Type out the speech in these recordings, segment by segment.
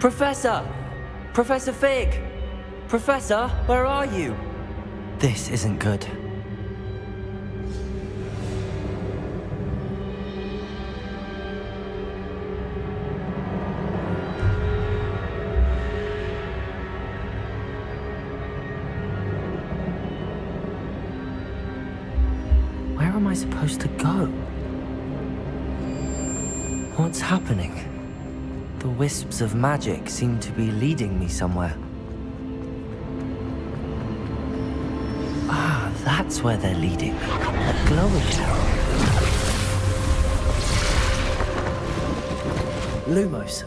Professor! Professor Fig! Professor, where are you? This isn't good. Where am I supposed to go? What's happening? The wisps of magic seem to be leading me somewhere. Ah, that's where they're leading. A glowing tower. Lumos.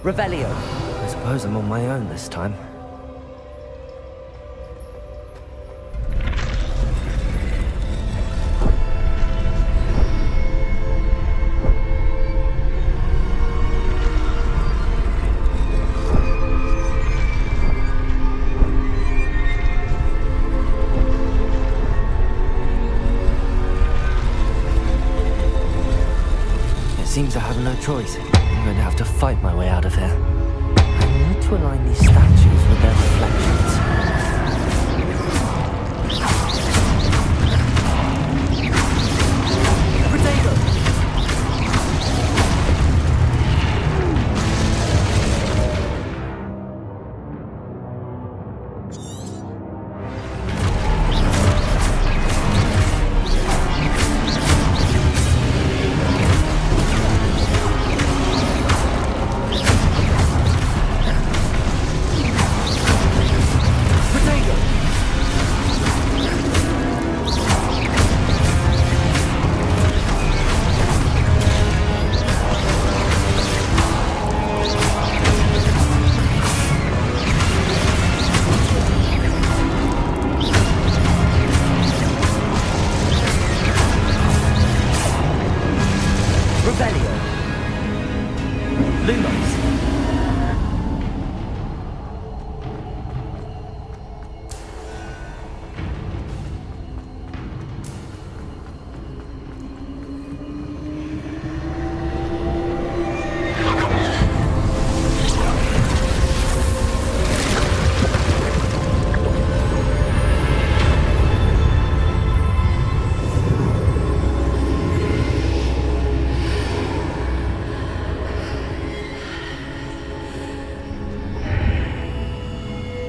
Revelio. I suppose I'm on my own this time. Seems I have no choice. I'm going to have to fight my way out of here. I need to align these statues with their reflections. Potato!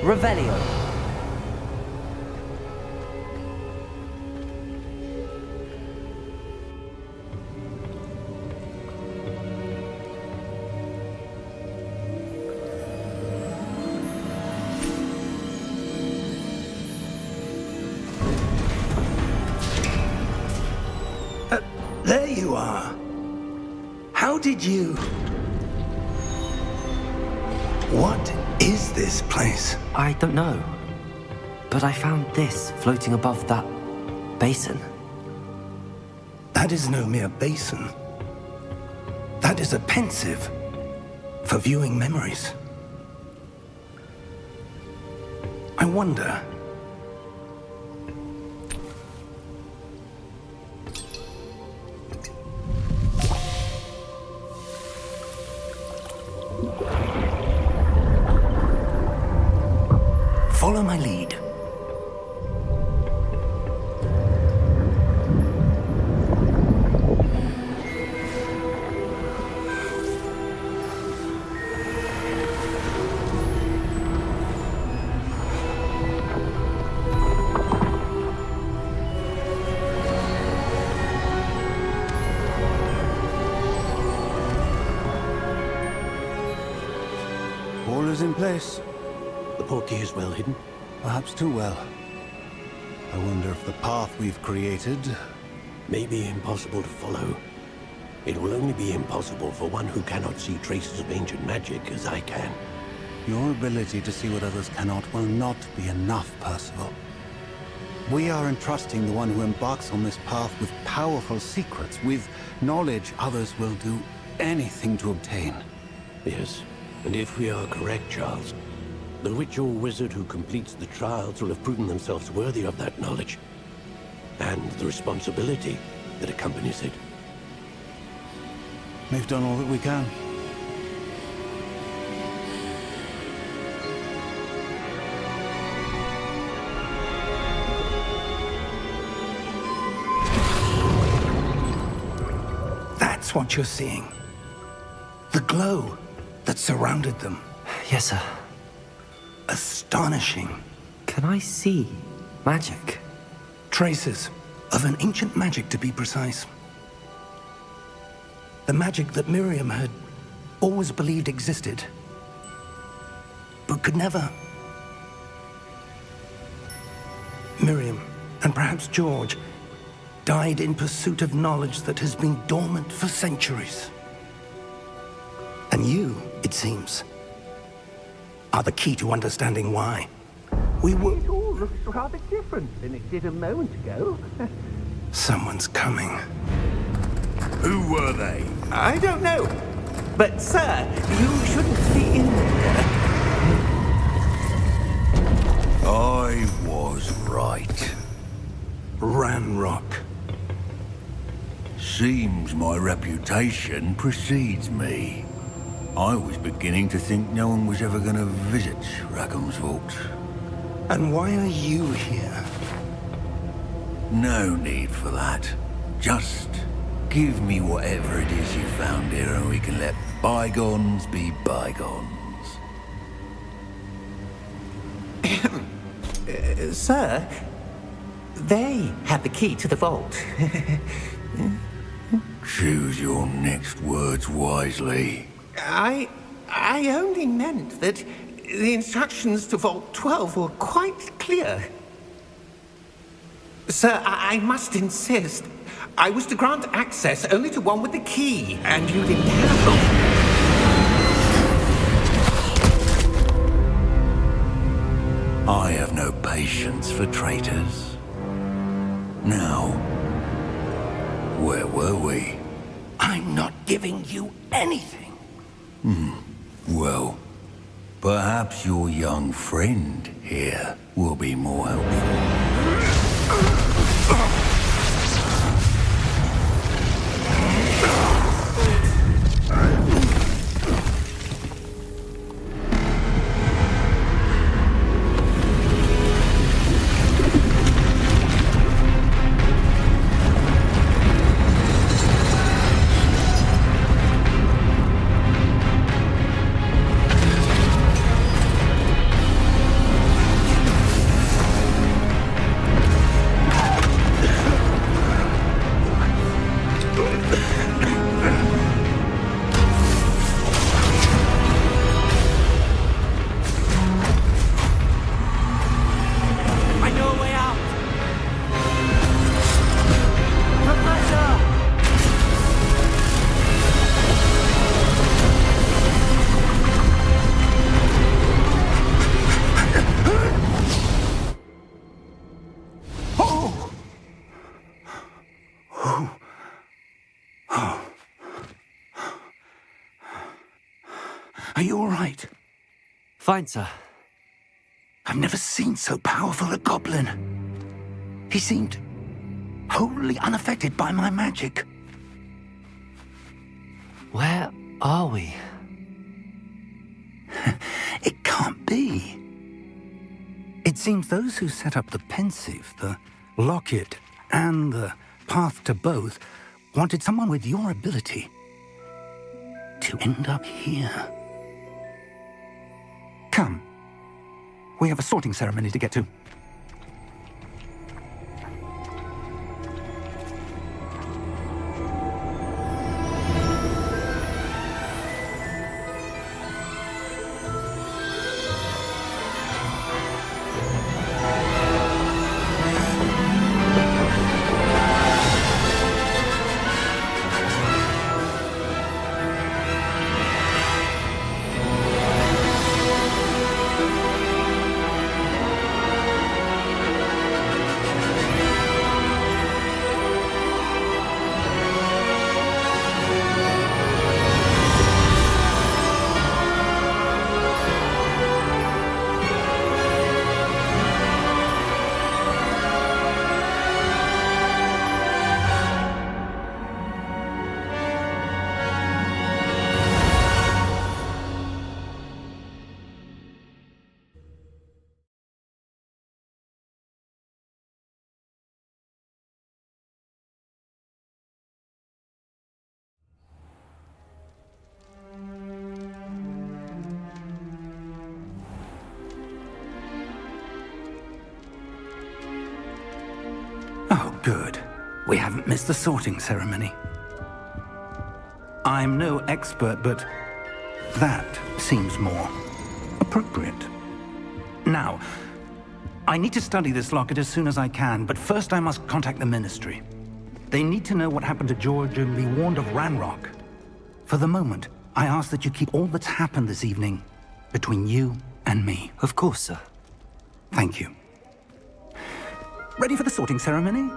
Revelio. There you are. How did you... What is this place? I don't know. But I found this floating above that basin. That is no mere basin. That is a pensive for viewing memories. I wonder... Follow my lead. All is in place. The portkey is well hidden. Perhaps too well. I wonder if the path we've created... May be impossible to follow. It will only be impossible for one who cannot see traces of ancient magic as I can. Your ability to see what others cannot will not be enough, Percival. We are entrusting the one who embarks on this path with powerful secrets, with knowledge others will do anything to obtain. Yes, and if we are correct, Charles, the witch or wizard who completes the trials will have proven themselves worthy of that knowledge, and the responsibility that accompanies it. We've done all that we can. That's what you're seeing. The glow that surrounded them. Yes, sir. Astonishing. Can I see magic? Traces of an ancient magic, to be precise. The magic that Miriam had always believed existed, but could never. Miriam, and perhaps George, died in pursuit of knowledge that has been dormant for centuries. And you, it seems, are the key to understanding why. We were... It all looks rather different than it did a moment ago. Someone's coming. Who were they? I don't know. But, sir, you shouldn't be in there. I was right. Ranrock. Seems my reputation precedes me. I was beginning to think no one was ever going to visit Rackham's vault. And why are you here? No need for that. Just give me whatever it is you found here and we can let bygones be bygones. Sir, they have the key to the vault. Choose your next words wisely. I only meant that the instructions to Vault 12 were quite clear. Sir, I must insist. I was to grant access only to one with the key, and you didn't have them. I have no patience for traitors. Now, where were we? I'm not giving you anything. Well, perhaps your young friend here will be more helpful. Are you all right? Fine, sir. I've never seen so powerful a goblin. He seemed wholly unaffected by my magic. Where are we? It can't be. It seems those who set up the pensive, the locket, and the path to both wanted someone with your ability to end up here. Come. We have a sorting ceremony to get to. Good. We haven't missed the sorting ceremony. I'm no expert, but that seems more appropriate. Now, I need to study this locket as soon as I can, but first I must contact the Ministry. They need to know what happened to George and be warned of Ranrock. For the moment, I ask that you keep all that's happened this evening between you and me. Of course, sir. Thank you. Ready for the sorting ceremony?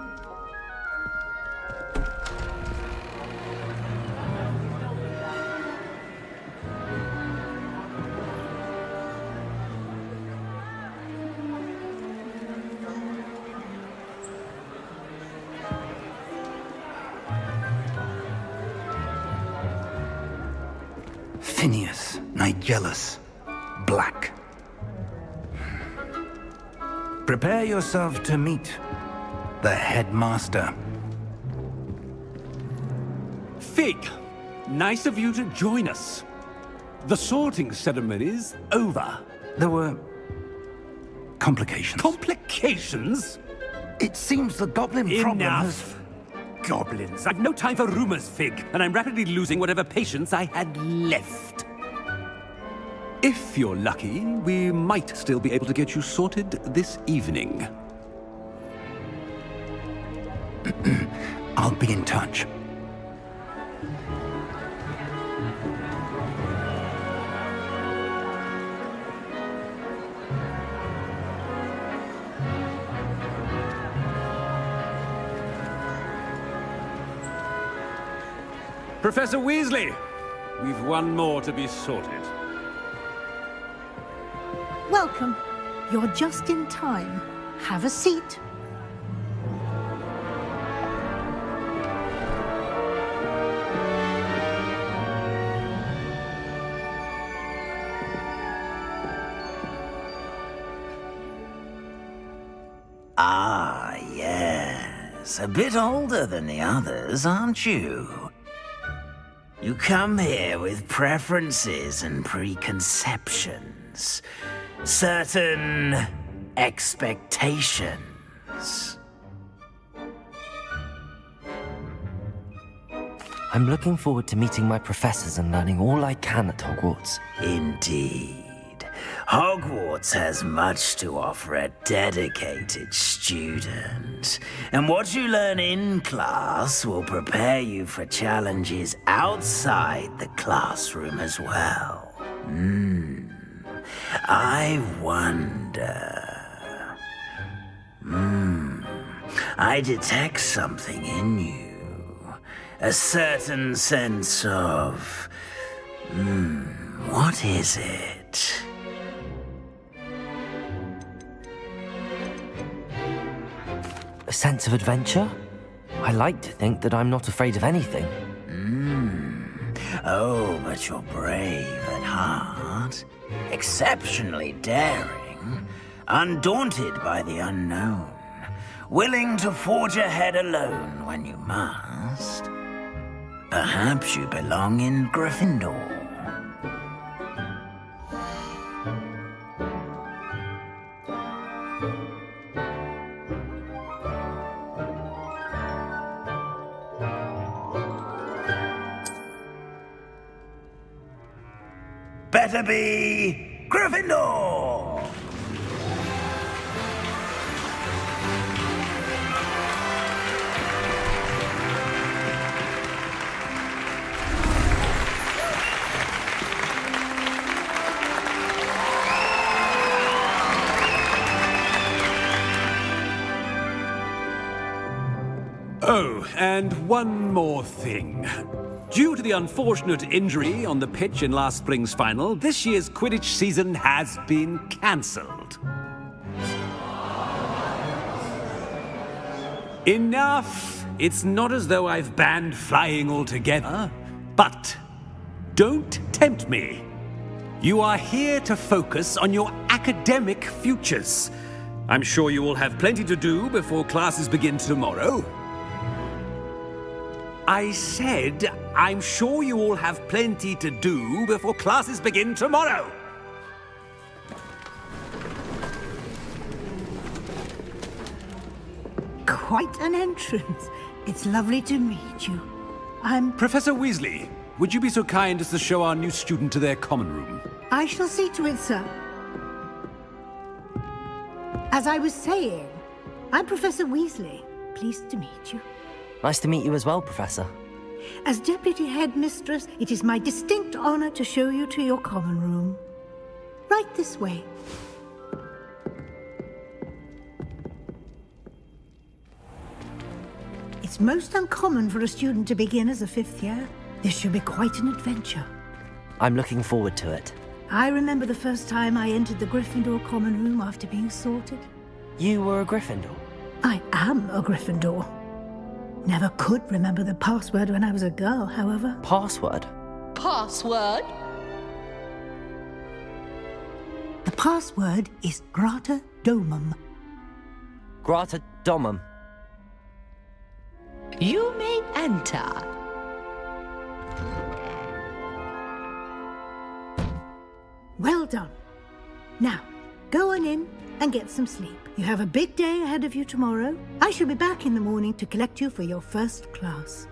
Phineas, Nigellus, Black. Prepare yourself to meet the headmaster. Fig, nice of you to join us. The sorting ceremony's over. There were complications. Complications? It seems the goblin problem has... Enough. Goblins. I've no time for rumors, Fig, and I'm rapidly losing whatever patience I had left. If you're lucky, we might still be able to get you sorted this evening. I'll be in touch. Professor Weasley, we've one more to be sorted. Welcome. You're just in time. Have a seat. Ah, yes. A bit older than the others, aren't you? You come here with preferences and preconceptions. Certain expectations. I'm looking forward to meeting my professors and learning all I can at Hogwarts. Indeed. Hogwarts has much to offer a dedicated student. And what you learn in class will prepare you for challenges outside the classroom as well. I wonder... I detect something in you. A certain sense of... what is it? A sense of adventure? I like to think that I'm not afraid of anything. Oh, but you're brave at heart. Exceptionally daring. Undaunted by the unknown. Willing to forge ahead alone when you must. Perhaps you belong in Gryffindor. Better be Gryffindor! Oh, and one more thing. Due to the unfortunate injury on the pitch in last spring's final, this year's Quidditch season has been cancelled. Enough! It's not as though I've banned flying altogether, but don't tempt me. You are here to focus on your academic futures. I'm sure you will have plenty to do before classes begin tomorrow. I said, I'm sure you all have plenty to do before classes begin tomorrow. quite an entrance. It's lovely to meet you. I'm... Professor Weasley, would you be so kind as to show our new student to their common room? I shall see to it, sir. As I was saying, I'm Professor Weasley. Pleased to meet you. Nice to meet you as well, Professor. As Deputy Headmistress, it is my distinct honor to show you to your common room. Right this way. It's most uncommon for a student to begin as a 5th year. This should be quite an adventure. I'm looking forward to it. I remember the first time I entered the Gryffindor common room after being sorted. You were a Gryffindor? I am a Gryffindor. Never could remember the password when I was a girl, however. Password? Password? The password is Grata Domum. Grata Domum. You may enter. Well done. Now, go on in and get some sleep. You have a big day ahead of you tomorrow. I shall be back in the morning to collect you for your first class.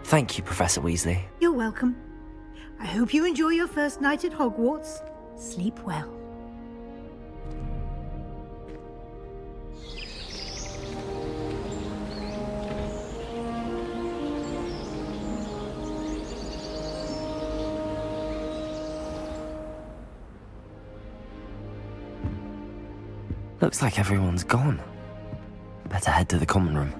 Thank you, Professor Weasley. You're welcome. I hope you enjoy your first night at Hogwarts. Sleep well. Looks like everyone's gone. Better head to the common room.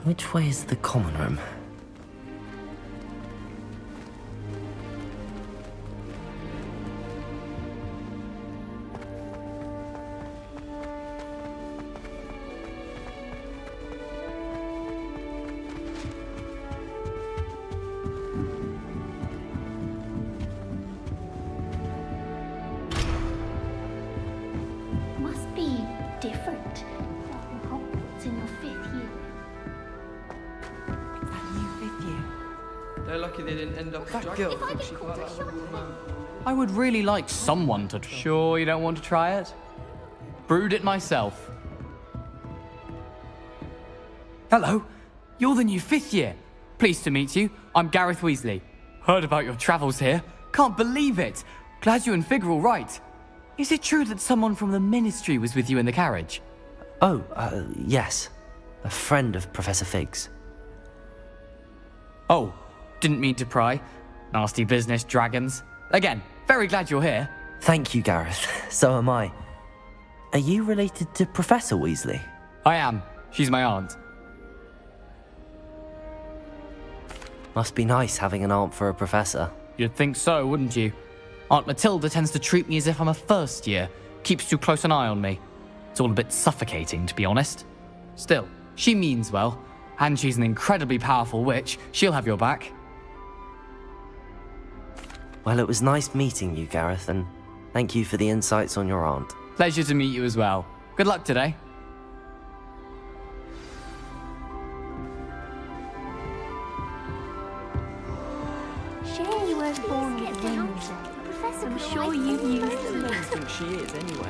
Which way is the common room? Must be different from Hogwarts in your 5th year. They're lucky they didn't end up If I get caught, I shot them. I would really like someone to... Sure you don't want to try it? Brewed it myself. Hello, you're the new 5th year. Pleased to meet you. I'm Gareth Weasley. Heard about your travels here. Can't believe it. Glad you and Fig are all right. Is it true that someone from the Ministry was with you in the carriage? Oh, yes. A friend of Professor Fig's. Oh, didn't mean to pry. Nasty business, dragons. Again, very glad you're here. Thank you, Gareth. So am I. Are you related to Professor Weasley? I am. She's my aunt. Must be nice having an aunt for a professor. You'd think so, wouldn't you? Aunt Matilda tends to treat me as if I'm a first year. Keeps too close an eye on me. It's all a bit suffocating, to be honest. Still, she means well. And she's an incredibly powerful witch. She'll have your back. Well, it was nice meeting you, Gareth, and thank you for the insights on your aunt. Pleasure to meet you as well. Good luck today. Shame you weren't born with wings. Professor, I'm sure you knew them. I don't think she is, anyway.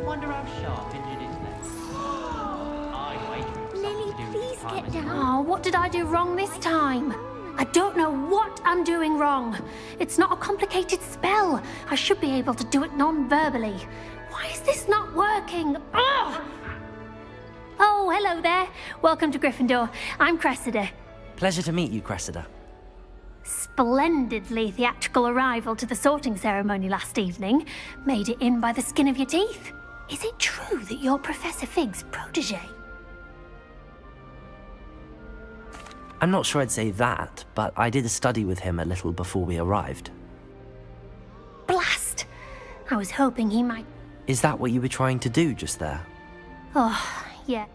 Wonder how sharp injured his legs. Lily, please get down. Oh, what did I do wrong this time? I don't know what I'm doing wrong. It's not a complicated spell. I should be able to do it non-verbally. Why is this not working? Ugh! Oh, hello there. Welcome to Gryffindor. I'm Cressida. Pleasure to meet you, Cressida. splendidly theatrical arrival to the sorting ceremony last evening made it in by the skin of your teeth. Is it true that you're Professor Fig's protege? I'm not sure I'd say that, but I did study with him a little before we arrived. Blast! I was hoping he might... Is that what you were trying to do just there? Oh, yeah.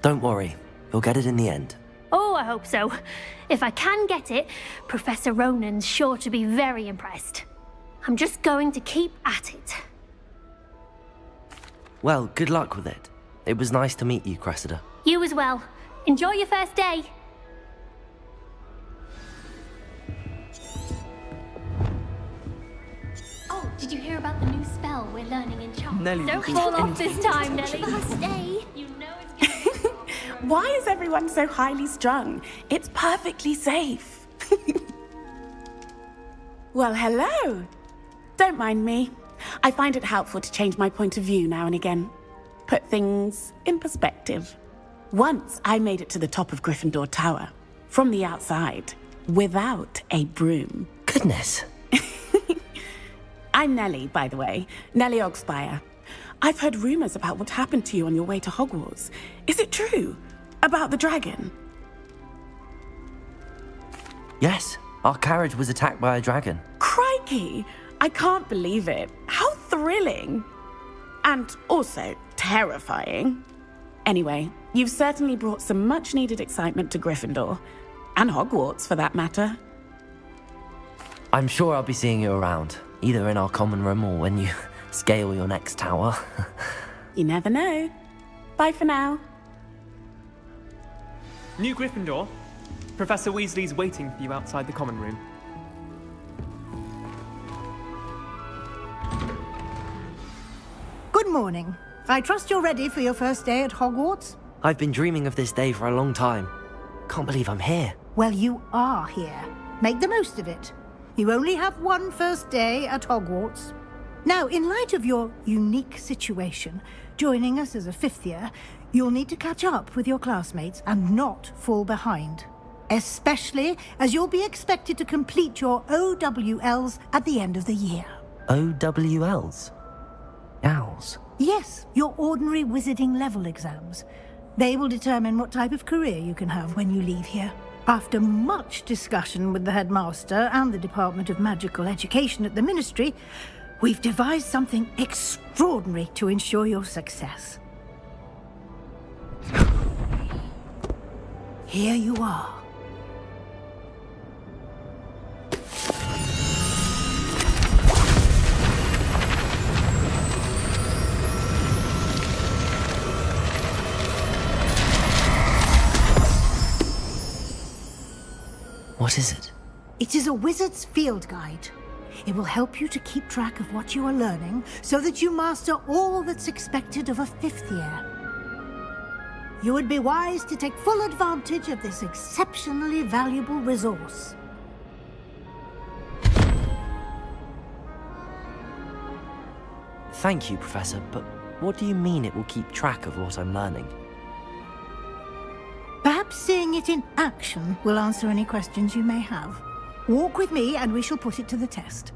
Don't worry, you'll get it in the end. Oh, I hope so. If I can get it, Professor Ronan's sure to be very impressed. I'm just going to keep at it. Well, good luck with it. It was nice to meet you, Cressida. You as well. Enjoy your first day. Oh, did you hear about the new spell we're learning in charm? Nelly, Don't fall off this time, Nelly. First day. You know it's gonna be Why is everyone so highly strung? It's perfectly safe. Well, hello. Don't mind me. I find it helpful to change my point of view now and again. Put things in perspective. Once I made it to the top of Gryffindor Tower, from the outside, without a broom. Goodness. I'm Nellie, by the way. Nellie Ogspire. I've heard rumors about what happened to you on your way to Hogwarts. Is it true? About the dragon? Yes, our carriage was attacked by a dragon. Crikey! I can't believe it. How thrilling! And also terrifying. Anyway, you've certainly brought some much-needed excitement to Gryffindor. And Hogwarts, for that matter. I'm sure I'll be seeing you around, either in our common room or when you scale your next tower. You never know. Bye for now. New Gryffindor. Professor Weasley's waiting for you outside the common room. Good morning. I trust you're ready for your first day at Hogwarts? I've been dreaming of this day for a long time. Can't believe I'm here. Well, you are here. Make the most of it. You only have one first day at Hogwarts. Now, in light of your unique situation, joining us as a fifth year, you'll need to catch up with your classmates and not fall behind. Especially as you'll be expected to complete your OWLs at the end of the year. OWLs? Owls? Yes, your ordinary wizarding level exams. They will determine what type of career you can have when you leave here. After much discussion with the headmaster and the Department of Magical Education at the Ministry, we've devised something extraordinary to ensure your success. Here you are. What is it? It is a wizard's field guide. It will help you to keep track of what you are learning so that you master all that's expected of a fifth year. You would be wise to take full advantage of this exceptionally valuable resource. Thank you, Professor, but what do you mean it will keep track of what I'm learning? Perhaps seeing it in action will answer any questions you may have. Walk with me and we shall put it to the test.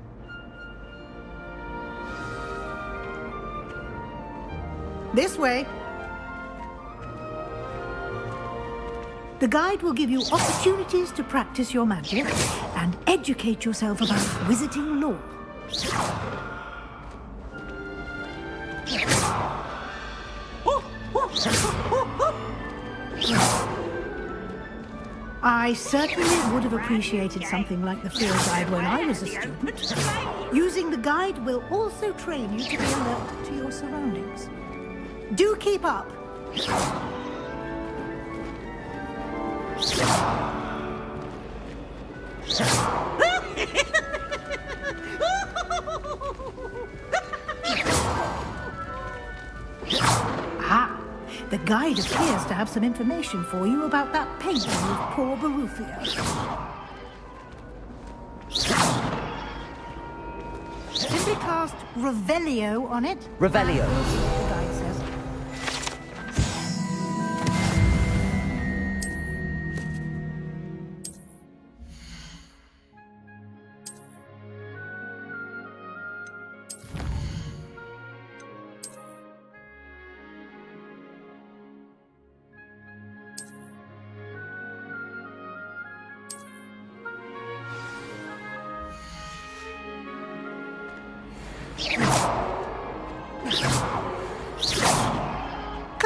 This way. The guide will give you opportunities to practice your magic and educate yourself about wizarding lore. I certainly would have appreciated something like the field guide when I was a student. Using the guide will also train you to be alert to your surroundings. Do keep up! Ah, the guide appears to have some information for you about that painting of poor Barufia. Simply cast Revelio on it. Revelio. The guide says.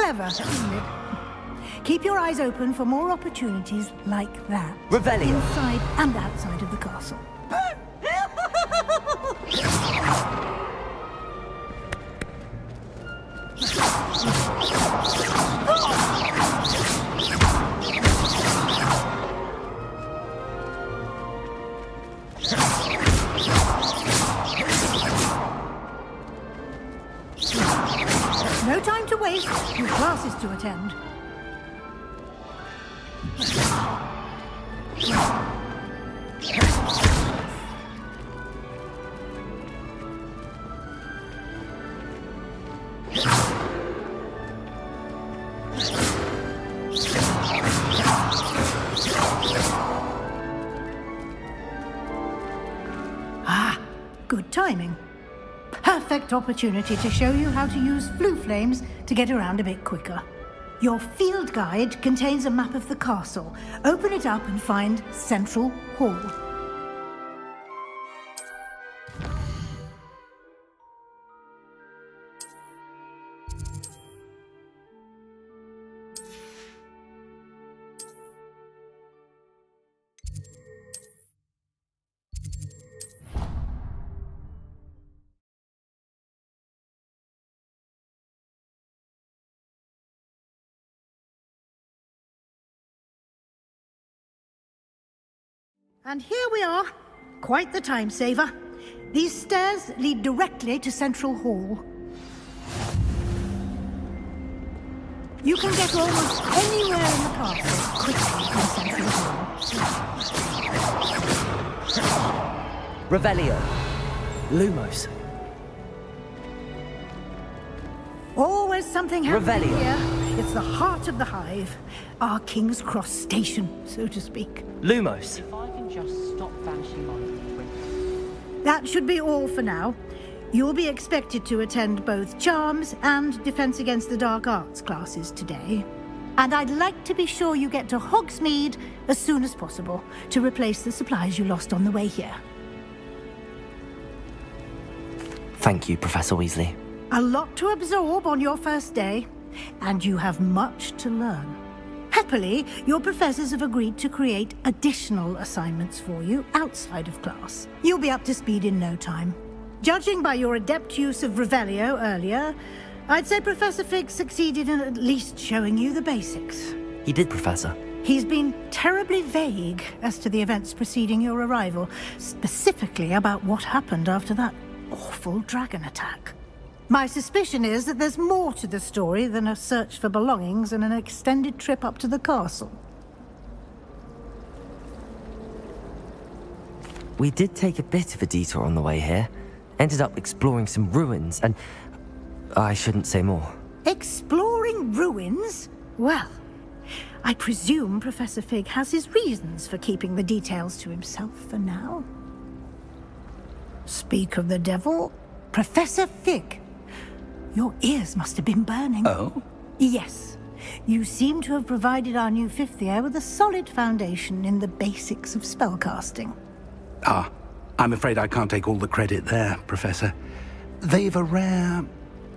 Clever, isn't it? Keep your eyes open for more opportunities like that. Revelio. Inside and outside of the castle. No time to waste. You've classes to attend. Ah, good timing. Perfect opportunity to show you how to use flue flames to get around a bit quicker. Your field guide contains a map of the castle. Open it up and find Central Hall. And here we are. Quite the time saver. These stairs lead directly to Central Hall. You can get almost anywhere in the castle quickly from Central Hall. Revelio. Lumos. Always something happening Revelio. here. It's the heart of the hive. Our King's Cross station, so to speak. Lumos. If I can just stop vanishing monsters quickly. That should be all for now. You'll be expected to attend both Charms and Defense Against the Dark Arts classes today. And I'd like to be sure you get to Hogsmeade as soon as possible to replace the supplies you lost on the way here. Thank you, Professor Weasley. A lot to absorb on your first day, and you have much to learn. Happily, your professors have agreed to create additional assignments for you outside of class. You'll be up to speed in no time. Judging by your adept use of Revelio earlier, I'd say Professor Fig succeeded in at least showing you the basics. He did, Professor. He's been terribly vague as to the events preceding your arrival, specifically about what happened after that awful dragon attack. My suspicion is that there's more to the story than a search for belongings and an extended trip up to the castle. We did take a bit of a detour on the way here. Ended up exploring some ruins and... I shouldn't say more. Exploring ruins? Well, I presume Professor Fig has his reasons for keeping the details to himself for now. Speak of the devil, Professor Fig. Your ears must have been burning. Oh? Yes. You seem to have provided our new fifth year with a solid foundation in the basics of spellcasting. Ah, I'm afraid I can't take all the credit there, Professor. They've a rare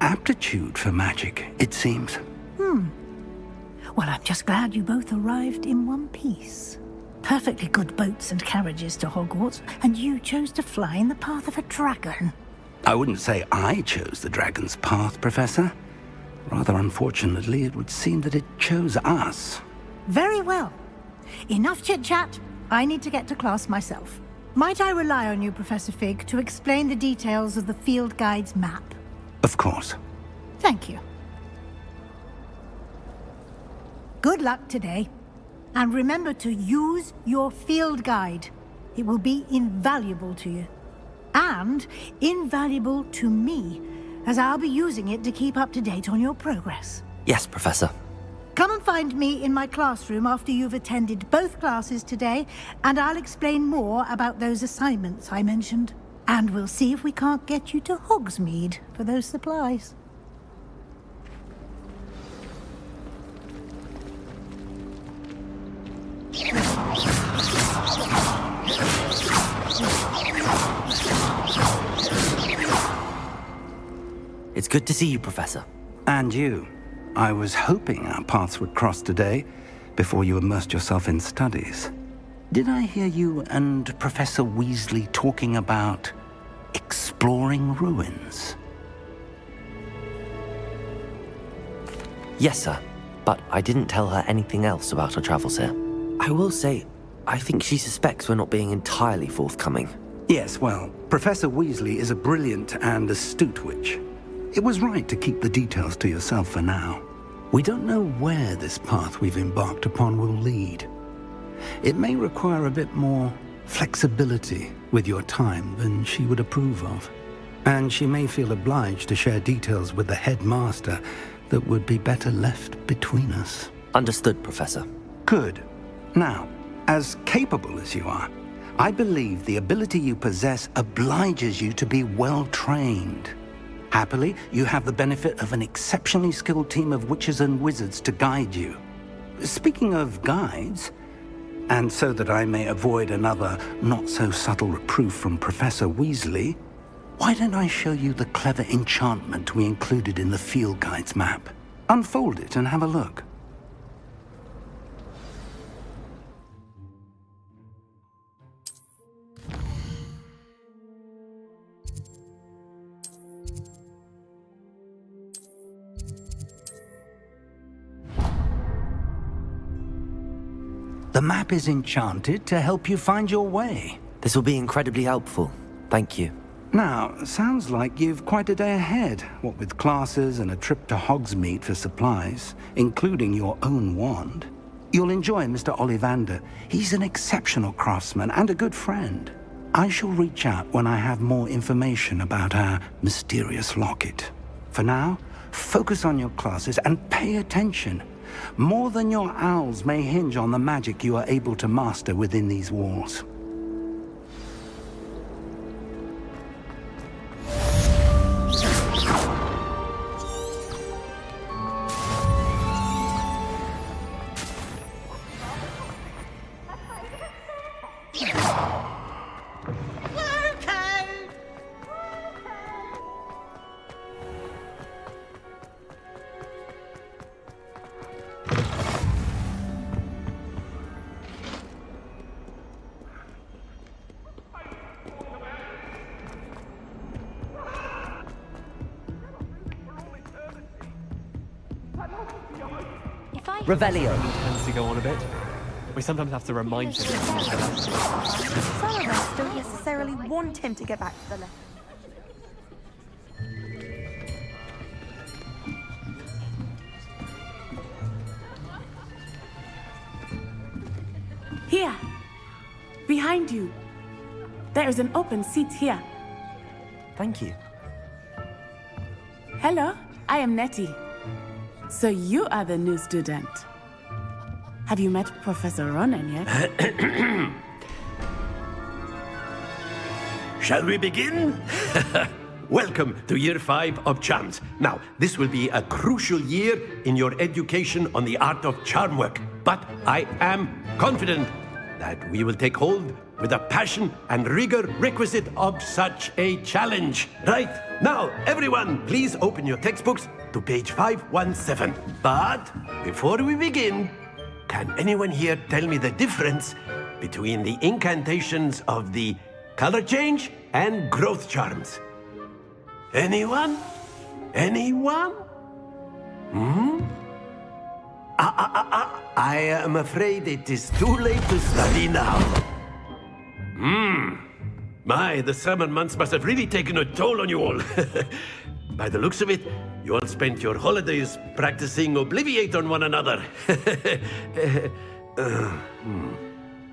aptitude for magic, it seems. Well, I'm just glad you both arrived in one piece. Perfectly good boats and carriages to Hogwarts, and you chose to fly in the path of a dragon. I wouldn't say I chose the dragon's path, Professor. Rather unfortunately, it would seem that it chose us. Very well. Enough chit-chat. I need to get to class myself. Might I rely on you, Professor Fig, to explain the details of the field guide's map? Of course. Thank you. Good luck today. And remember to use your field guide. It will be invaluable to you. And invaluable to me, as I'll be using it to keep up to date on your progress. Yes, Professor. Come and find me in my classroom after you've attended both classes today, and I'll explain more about those assignments I mentioned. And we'll see if we can't get you to Hogsmeade for those supplies. It's good to see you, Professor. And you. I was hoping our paths would cross today, before you immersed yourself in studies. Did I hear you and Professor Weasley talking about exploring ruins? Yes, sir. But I didn't tell her anything else about our travels here. I will say, I think she suspects we're not being entirely forthcoming. Yes, well, Professor Weasley is a brilliant and astute witch. It was right to keep the details to yourself for now. We don't know where this path we've embarked upon will lead. It may require a bit more flexibility with your time than she would approve of. And she may feel obliged to share details with the headmaster that would be better left between us. Understood, Professor. Good. Now, as capable as you are, I believe the ability you possess obliges you to be well-trained. Happily, you have the benefit of an exceptionally skilled team of witches and wizards to guide you. Speaking of guides, and so that I may avoid another not-so-subtle reproof from Professor Weasley, why don't I show you the clever enchantment we included in the field guide's map? Unfold it and have a look. The map is enchanted to help you find your way. This will be incredibly helpful. Thank you. Now, sounds like you've quite a day ahead, what with classes and a trip to Hogsmeade for supplies, including your own wand. You'll enjoy Mr. Ollivander. He's an exceptional craftsman and a good friend. I shall reach out when I have more information about our mysterious locket. For now, focus on your classes and pay attention. More than your owls may hinge on the magic you are able to master within these walls. Revelio. Tends to go on a bit. We sometimes have to remind him. Some of us don't necessarily want him to get back to the left. Here. Behind you. There is an open seat here. Thank you. Hello, I am Nettie. So you are the new student. Have you met Professor Ronan yet? Shall we begin? Welcome to Year 5 of Charms. Now, this will be a crucial year in your education on the art of charm work. But I am confident that we will take hold with the passion and rigor requisite of such a challenge. Right, now, everyone, please open your textbooks to page 517. But before we begin, can anyone here tell me the difference between the incantations of the color change and growth charms? Anyone? Anyone? I am afraid it is too late to study now. My, the summer months must have really taken a toll on you all. By the looks of it, you all spent your holidays practicing Obliviate on one another.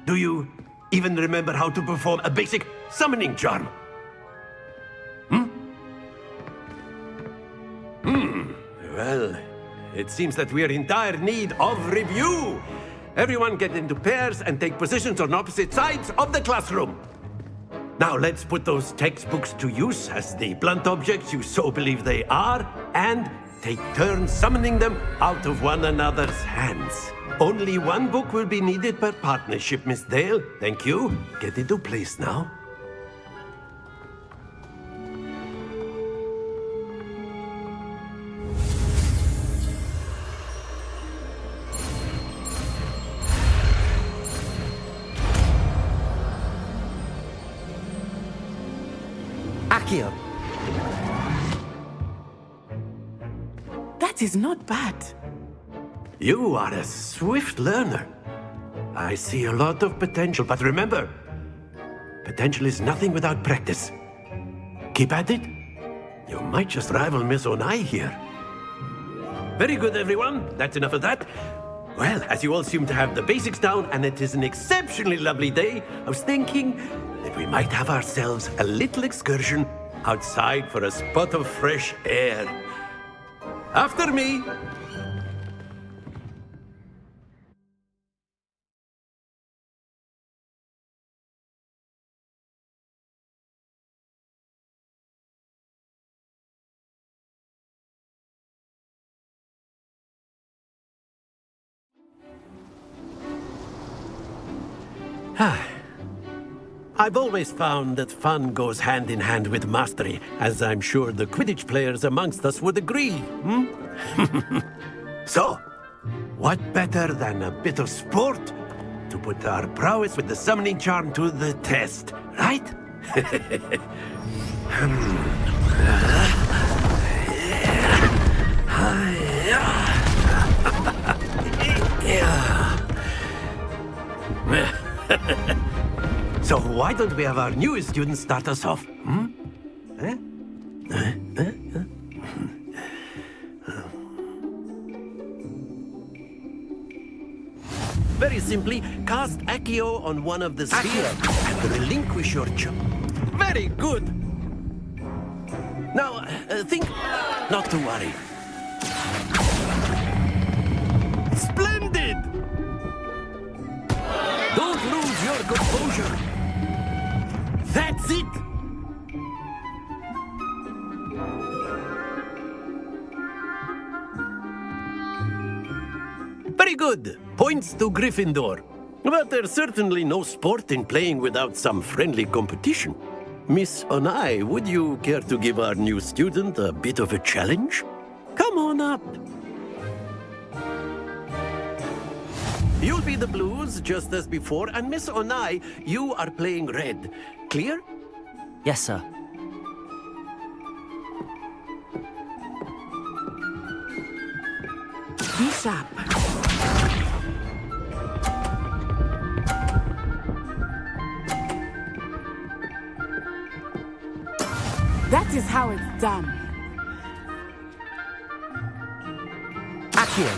Do you even remember how to perform a basic summoning charm? Well, it seems that we are in dire need of review. Everyone get into pairs and take positions on opposite sides of the classroom. Now let's put those textbooks to use as the blunt objects you so believe they are, and take turns summoning them out of one another's hands. Only one book will be needed per partnership, Miss Dale. Thank you. Get into place now. That is not bad. You are a swift learner. I see a lot of potential, but remember, potential is nothing without practice. Keep at it. You might just rival Miss Onai here. Very good, everyone. That's enough of that. Well, as you all seem to have the basics down, and it is an exceptionally lovely day, I was thinking that we might have ourselves a little excursion outside for a spot of fresh air. After me. I've always found that fun goes hand in hand with mastery, as I'm sure the Quidditch players amongst us would agree, So, what better than a bit of sport to put our prowess with the summoning charm to the test, right? So why don't we have our newest student start us off? Very simply, cast Accio on one of the spheres and relinquish your charm. Very good. Now, think not to worry. Splendid! Don't lose your composure. That's it! Very good. Points to Gryffindor. But there's certainly no sport in playing without some friendly competition. Miss Onai, would you care to give our new student a bit of a challenge? Come on up. You'll be the blues, just as before, and Miss Onai, you are playing red. Clear? Yes, sir. Be sharp. That is how it's done. Accio.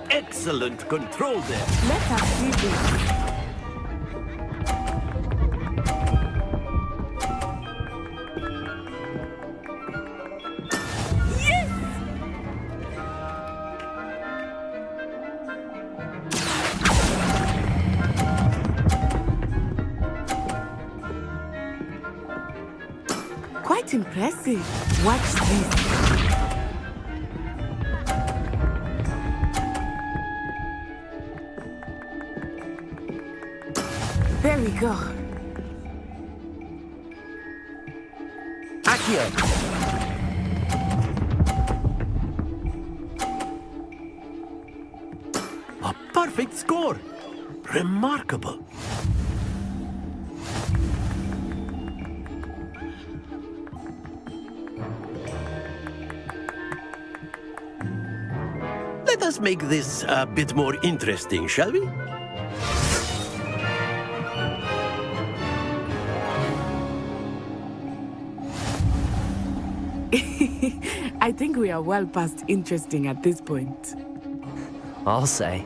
Excellent control there. Let us see this. Quite impressive. Watch this. There we go. Accio. A perfect score. Remarkable. Let us make this a bit more interesting, shall we? I think we are well past interesting at this point. I'll say.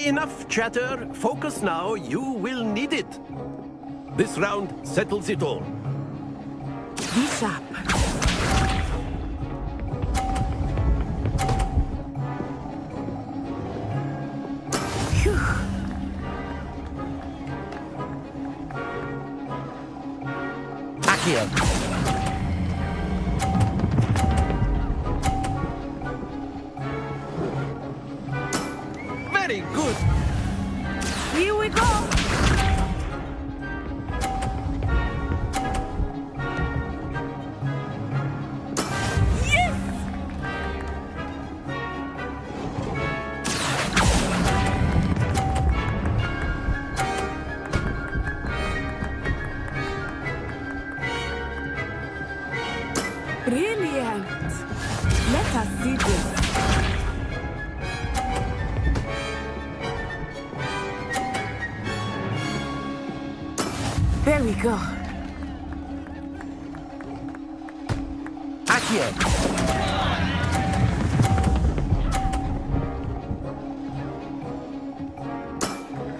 Enough chatter. Focus now. You will need it. This round settles it all. Be sharp. Phew. Accio. Very good. Here we go. Yes! us see this. There we go.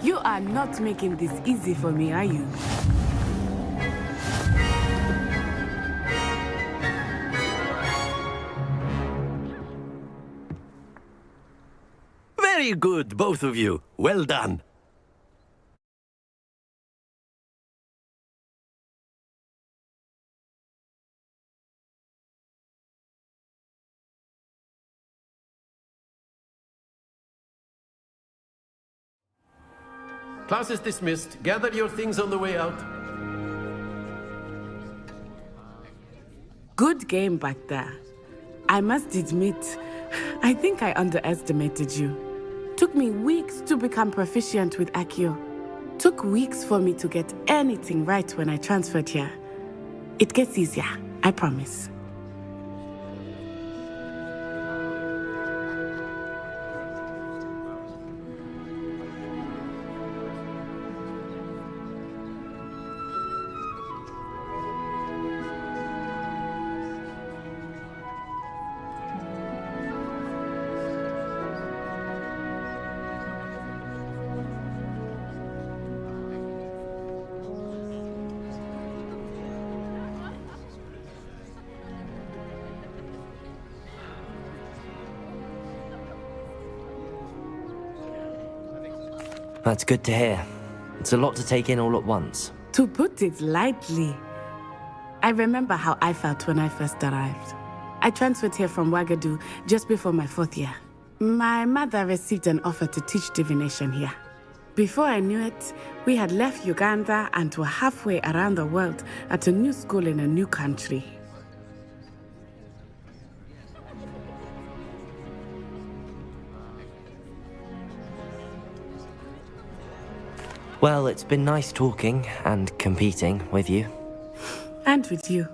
You are not making this easy for me, are you? Very good, both of you. Well done. Class is dismissed. Gather your things on the way out. Good game back there. I must admit, I think I underestimated you. Took me weeks to become proficient with Accio. Took weeks for me to get anything right when I transferred here. It gets easier, I promise. That's good to hear. It's a lot to take in all at once. To put it lightly, I remember how I felt when I first arrived. I transferred here from Wagadu just before my 4th year. My mother received an offer to teach divination here. Before I knew it, we had left Uganda and were halfway around the world at a new school in a new country. Well, it's been nice talking and competing with you. And with you.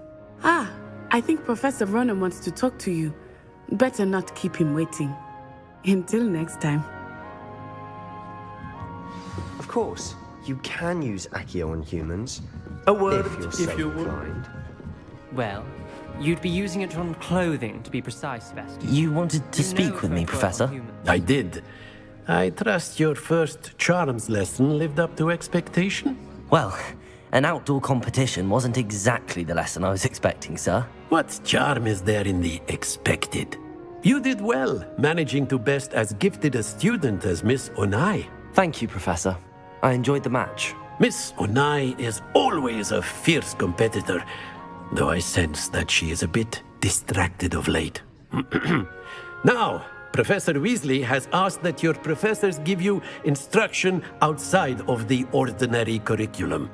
Ah, I think Professor Ronan wants to talk to you. Better not keep him waiting. Until next time. Of course, you can use Accio on humans. A word if you're so inclined. Well, you'd be using it on clothing, to be precise, Sebastian. You wanted to speak with me, Professor? I did. I trust your first charms lesson lived up to expectation? Well, an outdoor competition wasn't exactly the lesson I was expecting, sir. What charm is there in the expected? You did well, managing to best as gifted a student as Miss Onai. Thank you, Professor. I enjoyed the match. Miss Onai is always a fierce competitor, though I sense that she is a bit distracted of late. Now, Professor Weasley has asked that your professors give you instruction outside of the ordinary curriculum.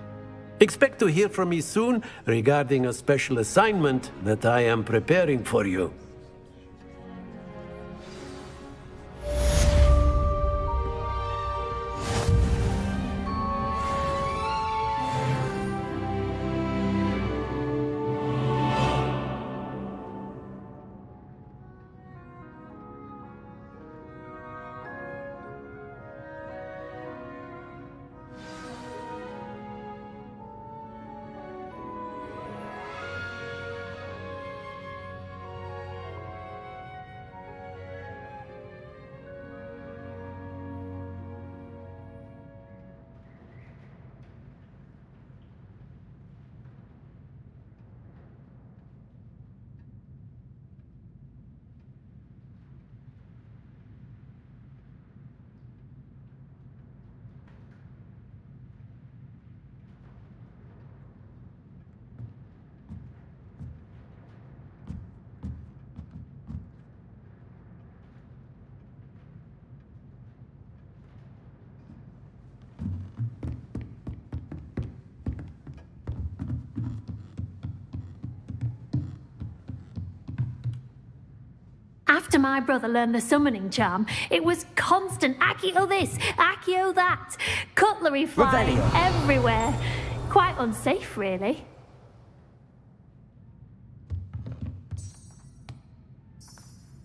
Expect to hear from me soon regarding a special assignment that I am preparing for you. After my brother learned the summoning charm, it was constant Accio this, Accio that, cutlery flying everywhere. Quite unsafe, really. Well,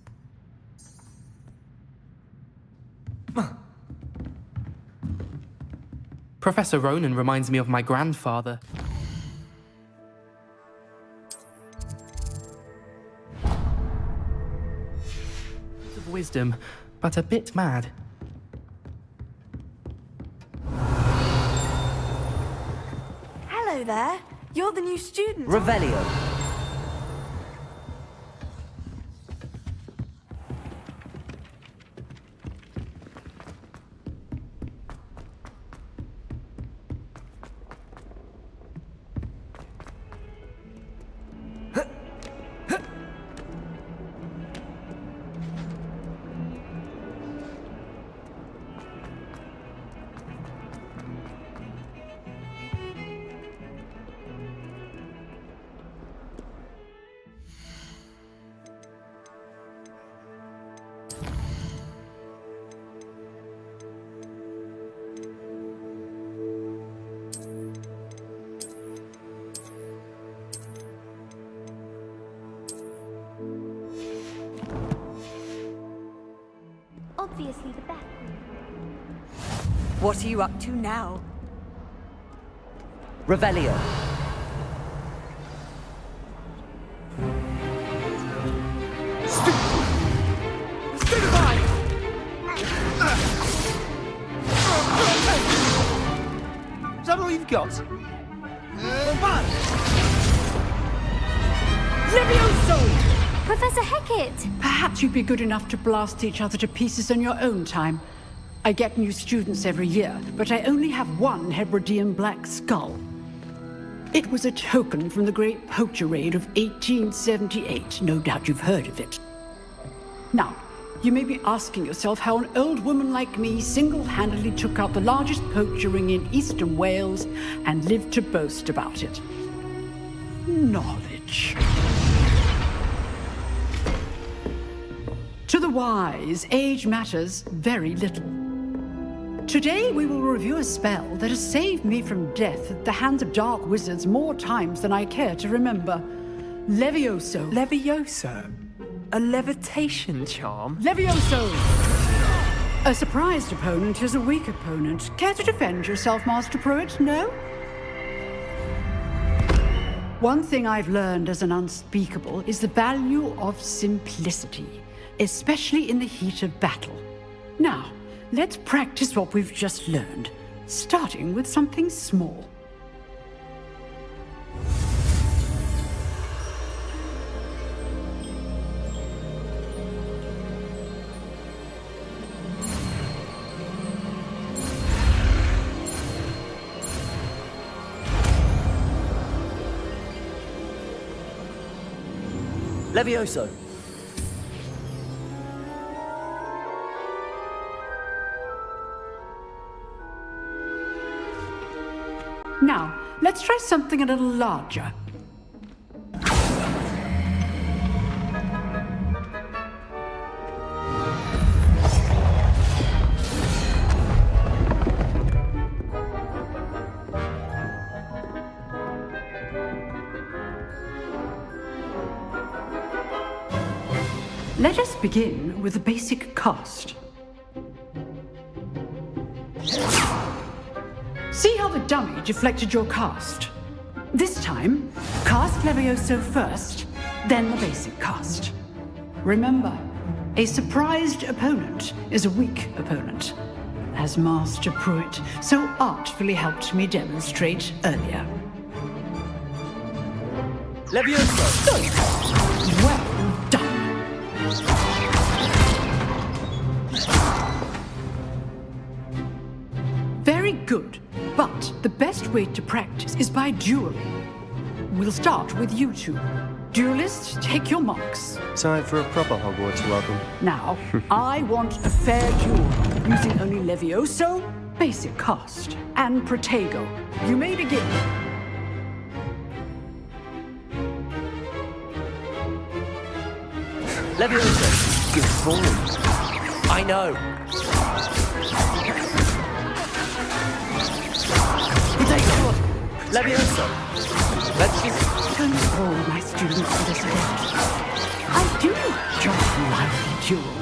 Professor Ronan reminds me of my grandfather. Of wisdom, but a bit mad. Hello there. You're the new student. Revelio. Obviously the best. What are you up to now? Revelio. Is that all you've got? Levioso! Professor Hecat! Perhaps you'd be good enough to blast each other to pieces in your own time. I get new students every year, but I only have one Hebridean black skull. It was a token from the Great Poacher Raid of 1878. No doubt you've heard of it. Now, you may be asking yourself how an old woman like me single-handedly took out the largest poacher ring in eastern Wales and lived to boast about it. Knowledge. To the wise, age matters very little. Today we will review a spell that has saved me from death at the hands of dark wizards more times than I care to remember. Levioso. Levioso? A levitation charm? Levioso! A surprised opponent is a weak opponent. Care to defend yourself, Master Pruitt? No? One thing I've learned as an unspeakable is the value of simplicity, especially in the heat of battle. Now, let's practice what we've just learned, starting with something small. Levioso. Now, let's try something a little larger. Let us begin with a basic cast. See how the dummy deflected your cast? This time, cast Levioso first, then the basic cast. Remember, a surprised opponent is a weak opponent, as Master Pruitt so artfully helped me demonstrate earlier. Levioso! Well done. Very good, but the best way to practice is by dueling. We'll start with you two. Duelists, take your marks. Time for a proper Hogwarts welcome. Now, I want a fair duel, using only Levioso, basic cast, and Protego. You may begin. Levioso, good form. I know. Protego! Levioso! Let's just... Don't all my students to this event. I do enjoy a lively duel.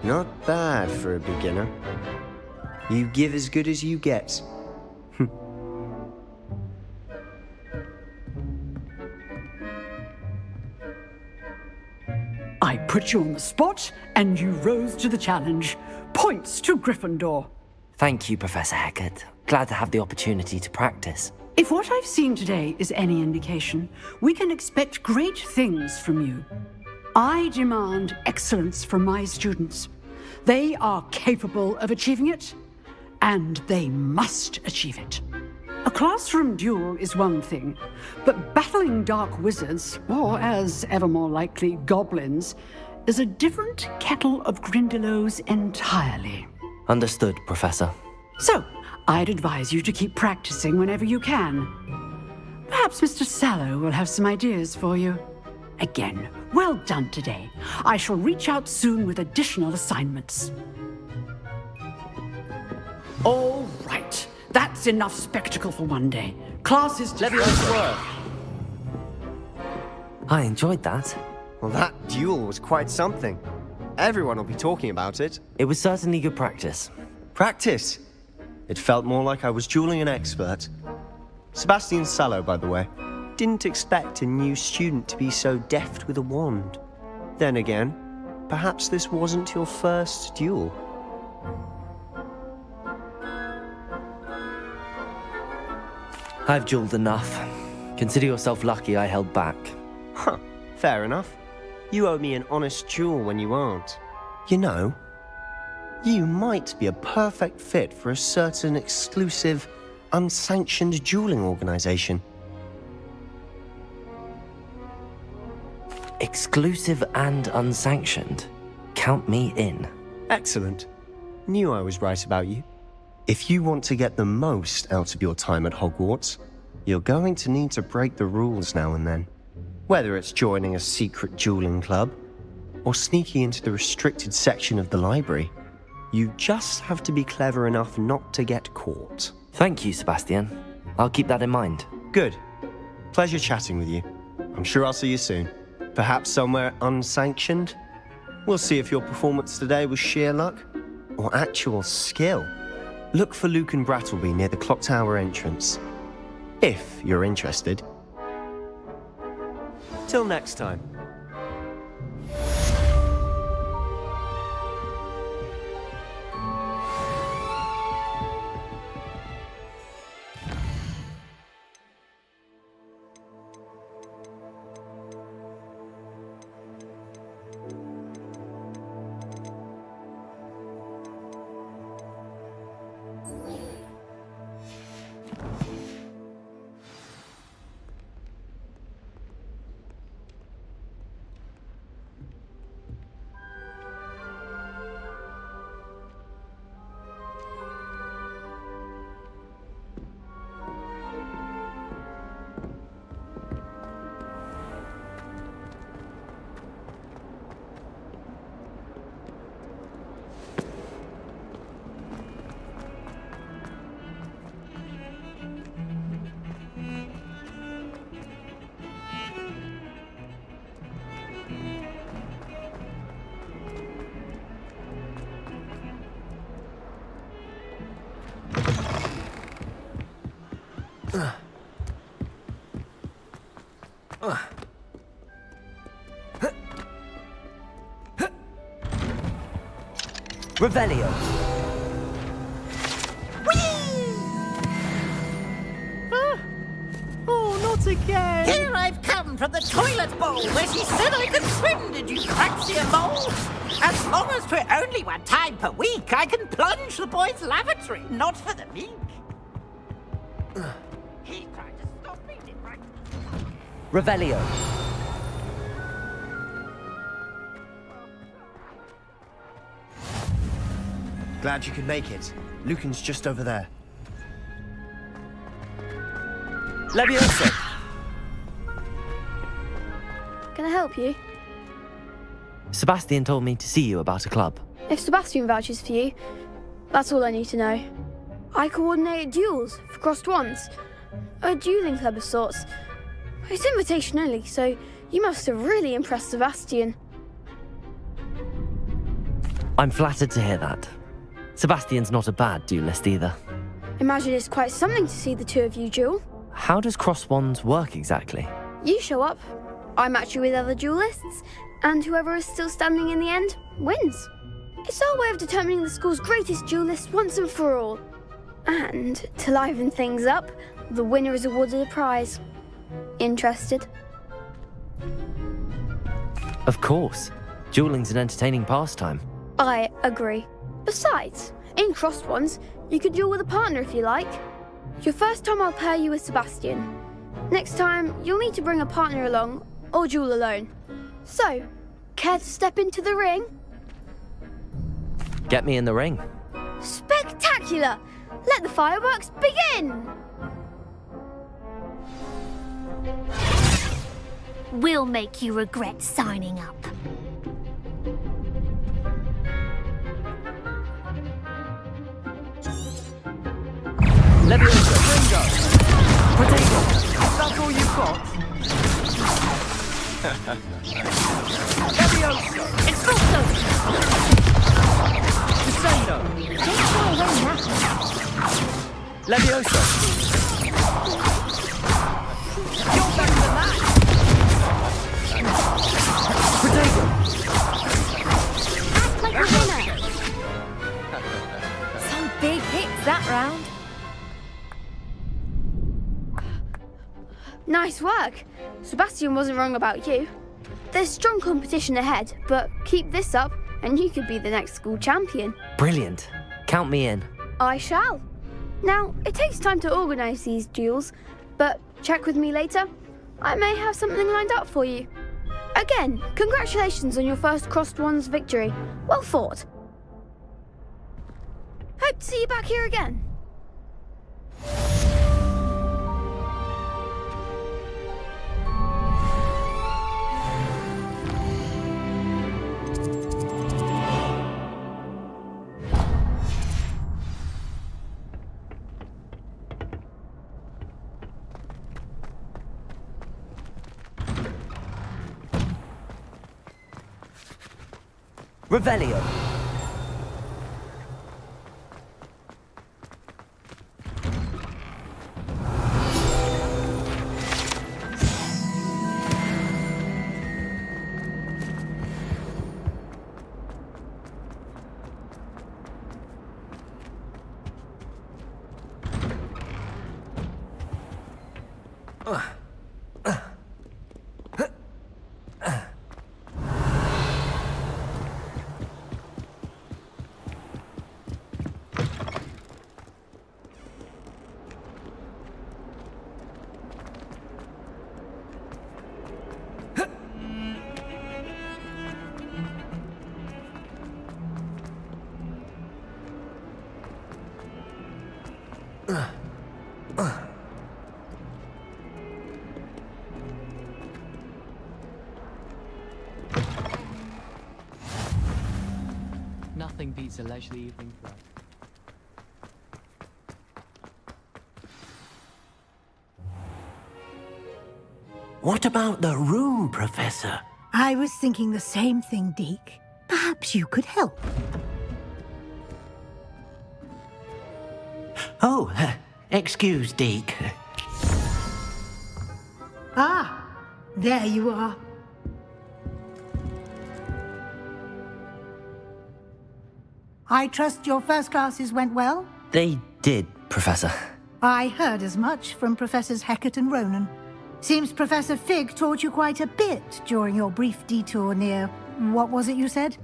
Not bad for a beginner. You give as good as you get. I put you on the spot, and you rose to the challenge. Points to Gryffindor. Thank you, Professor Hecat. Glad to have the opportunity to practice. If what I've seen today is any indication, we can expect great things from you. I demand excellence from my students. They are capable of achieving it, and they must achieve it. A classroom duel is one thing, but battling dark wizards, or as ever more likely, goblins, is a different kettle of Grindylows entirely. Understood, Professor. So, I'd advise you to keep practicing whenever you can. Perhaps Mr. Sallow will have some ideas for you. Again, well done today. I shall reach out soon with additional assignments. All right. That's enough spectacle for one day. Class is Leviosa! I enjoyed that. Well, that duel was quite something. Everyone will be talking about it. It was certainly good practice. Practice? It felt more like I was dueling an expert. Sebastian Sallow, by the way. Didn't expect a new student to be so deft with a wand. Then again, perhaps this wasn't your first duel. I've dueled enough. Consider yourself lucky I held back. Huh, fair enough. You owe me an honest duel when you aren't. You know, you might be a perfect fit for a certain exclusive, unsanctioned dueling organization. Exclusive and unsanctioned. Count me in. Excellent. Knew I was right about you. If you want to get the most out of your time at Hogwarts, you're going to need to break the rules now and then. Whether it's joining a secret dueling club, or sneaking into the restricted section of the library, you just have to be clever enough not to get caught. Thank you, Sebastian. I'll keep that in mind. Good. Pleasure chatting with you. I'm sure I'll see you soon. Perhaps somewhere unsanctioned? We'll see if your performance today was sheer luck, or actual skill. Look for Luke and Brattleby near the clock tower entrance. If you're interested. Till next time. Revelio. Oh, not again! Here I've come from the toilet bowl where she said I could swim, did you cracksy mole? As long as for only 1 time per week, I can plunge the boys' lavatory, not for the meek. He tried to stop me, didn't I? Revelio. Glad you could make it. Lucan's just over there. Leviosa! Can I help you? Sebastian told me to see you about a club. If Sebastian vouches for you, that's all I need to know. I coordinate duels for crossed wands. A dueling club of sorts. It's invitation only, so you must have really impressed Sebastian. I'm flattered to hear that. Sebastian's not a bad duelist either. Imagine it's quite something to see the two of you duel. How does cross wands work exactly? You show up, I match you with other duelists, and whoever is still standing in the end wins. It's our way of determining the school's greatest duelist once and for all. And to liven things up, the winner is awarded a prize. Interested? Of course. Dueling's an entertaining pastime. I agree. Besides, in crossed ones, you could duel with a partner if you like. Your first time I'll pair you with Sebastian. Next time, you'll need to bring a partner along, or duel alone. So, care to step into the ring? Get me in the ring. Spectacular! Let the fireworks begin! We'll make you regret signing up. Leviosa, Ringo! Potato! That's all you've got? Leviosa! Expulso! Crusader! Don't fly away now. Leviosa! You're better than that! Potato! Act like a winner! Some big hits that round. Nice work. Sebastian wasn't wrong about you. There's strong competition ahead, but keep this up and you could be the next school champion. Brilliant. Count me in. I shall. Now, it takes time to organise these duels, but check with me later. I may have something lined up for you. Again, congratulations on your first Crossed Wands victory. Well fought. Hope to see you back here again. Revelio. Nothing beats a leisurely evening throw. What about the room, Professor? I was thinking the same thing, Deke. Perhaps you could help. Oh, excuse, Deke. Ah, there you are. I trust your first classes went well? They did, Professor. I heard as much from Professors Hecat and Ronan. Seems Professor Fig taught you quite a bit during your brief detour near... what was it you said?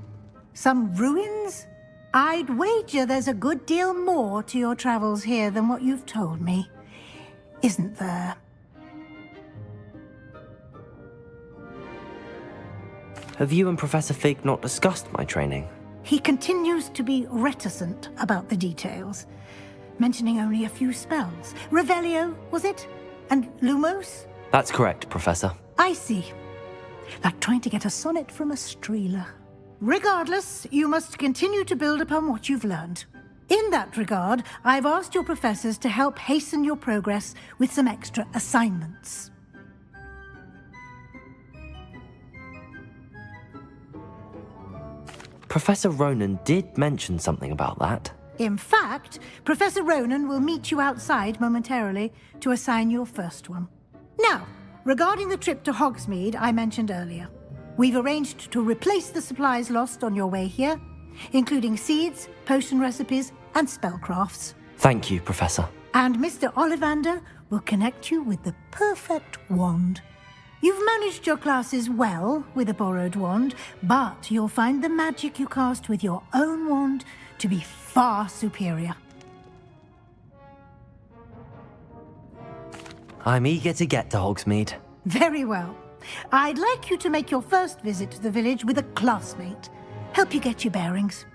Some ruins? I'd wager there's a good deal more to your travels here than what you've told me. Isn't there? Have you and Professor Fig not discussed my training? He continues to be reticent about the details, mentioning only a few spells. Revelio, was it? And Lumos? That's correct, Professor. I see. Like trying to get a sonnet from a streeler. Regardless, you must continue to build upon what you've learned. In that regard, I've asked your professors to help hasten your progress with some extra assignments. Professor Ronan did mention something about that. In fact, Professor Ronan will meet you outside momentarily to assign your first one. Now, regarding the trip to Hogsmeade I mentioned earlier, we've arranged to replace the supplies lost on your way here, including seeds, potion recipes, and spellcrafts. Thank you, Professor. And Mr. Ollivander will connect you with the perfect wand. You've managed your classes well with a borrowed wand, but you'll find the magic you cast with your own wand to be far superior. I'm eager to get to Hogsmeade. Very well. I'd like you to make your first visit to the village with a classmate. Help you get your bearings.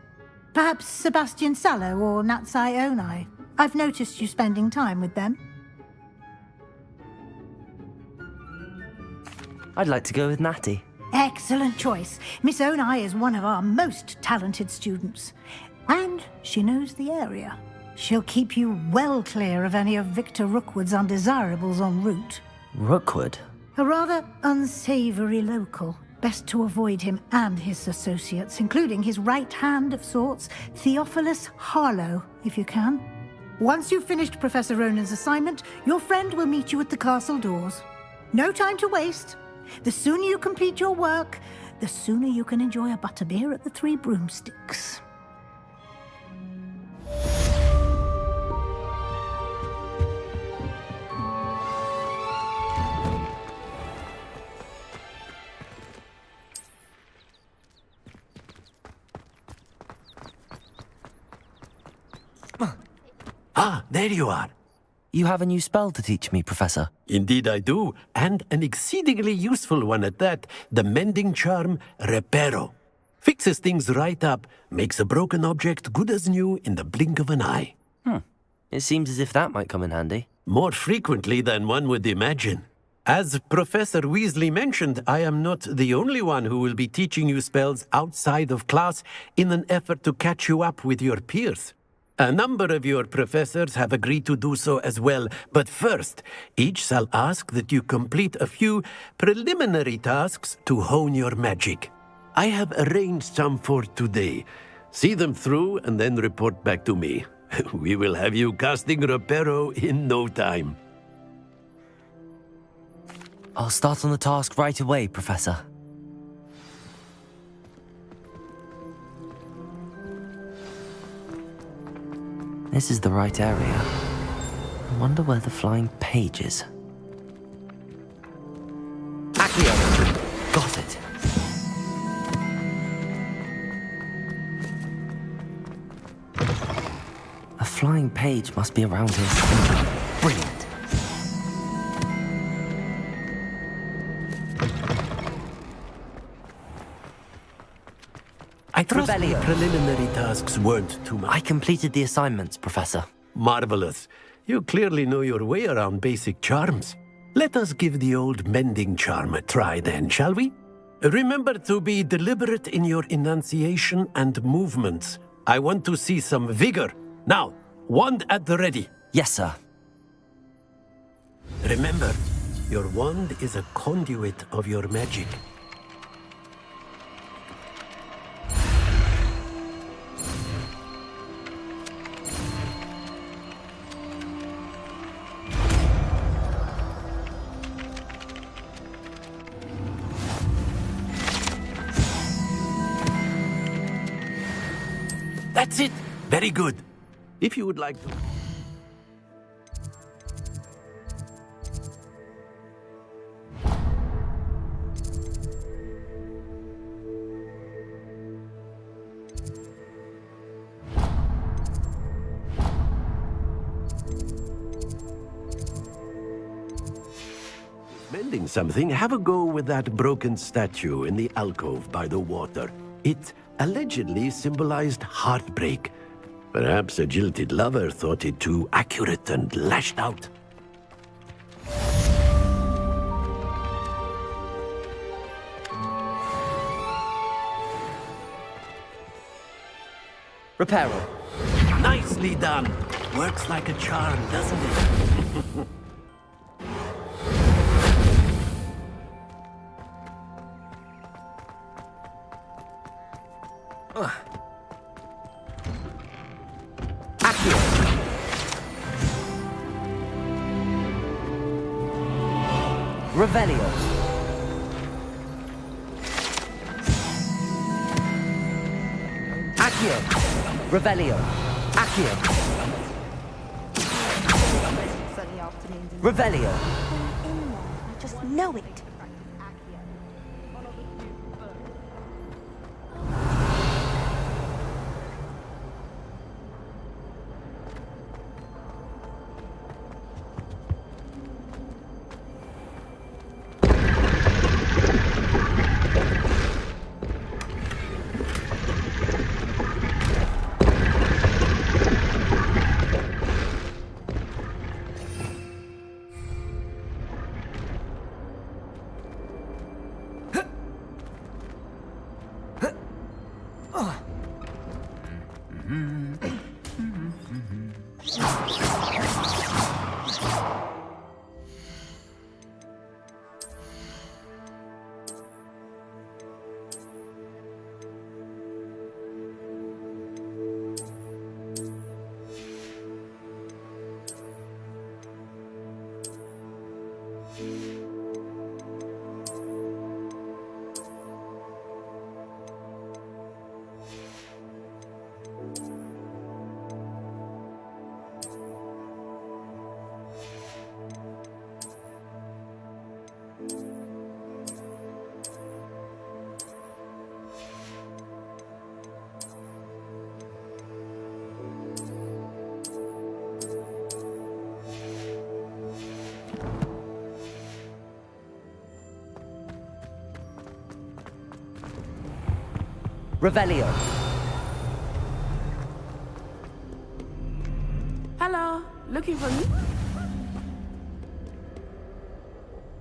Perhaps Sebastian Sallow or Natsai Onai. I've noticed you spending time with them. I'd like to go with Natty. Excellent choice. Miss Onai is one of our most talented students. And she knows the area. She'll keep you well clear of any of Victor Rookwood's undesirables en route. Rookwood? A rather unsavory local. Best to avoid him and his associates, including his right hand of sorts, Theophilus Harlow, if you can. Once you've finished Professor Ronan's assignment, your friend will meet you at the castle doors. No time to waste. The sooner you complete your work, the sooner you can enjoy a butterbeer at the Three Broomsticks. Ah, there you are. You have a new spell to teach me, Professor. Indeed I do, and an exceedingly useful one at that, the mending charm Reparo. Fixes things right up, makes a broken object good as new in the blink of an eye. It seems as if that might come in handy. More frequently than one would imagine. As Professor Weasley mentioned, I am not the only one who will be teaching you spells outside of class in an effort to catch you up with your peers. A number of your professors have agreed to do so as well, but first, each shall ask that you complete a few preliminary tasks to hone your magic. I have arranged some for today. See them through and then report back to me. We will have you casting Reparo in no time. I'll start on the task right away, Professor. This is the right area. I wonder where the flying page is. Accio! Got it. A flying page must be around here somewhere. Brilliant. I trust the preliminary tasks weren't too much. I completed the assignments, Professor. Marvelous. You clearly know your way around basic charms. Let us give the old mending charm a try then, shall we? Remember to be deliberate in your enunciation and movements. I want to see some vigor. Now, wand at the ready. Yes, sir. Remember, your wand is a conduit of your magic. That's it. Very good. If you would like to... Mending something, have a go with that broken statue in the alcove by the water. It allegedly symbolized heartbreak. Perhaps a jilted lover thought it too accurate and lashed out. Reparo. Nicely done. Works like a charm, doesn't it? Revelio. Accio. Revelio. Accio. Sunny afternoons. Revelio. I just know it. Revelio. Hello, looking for me?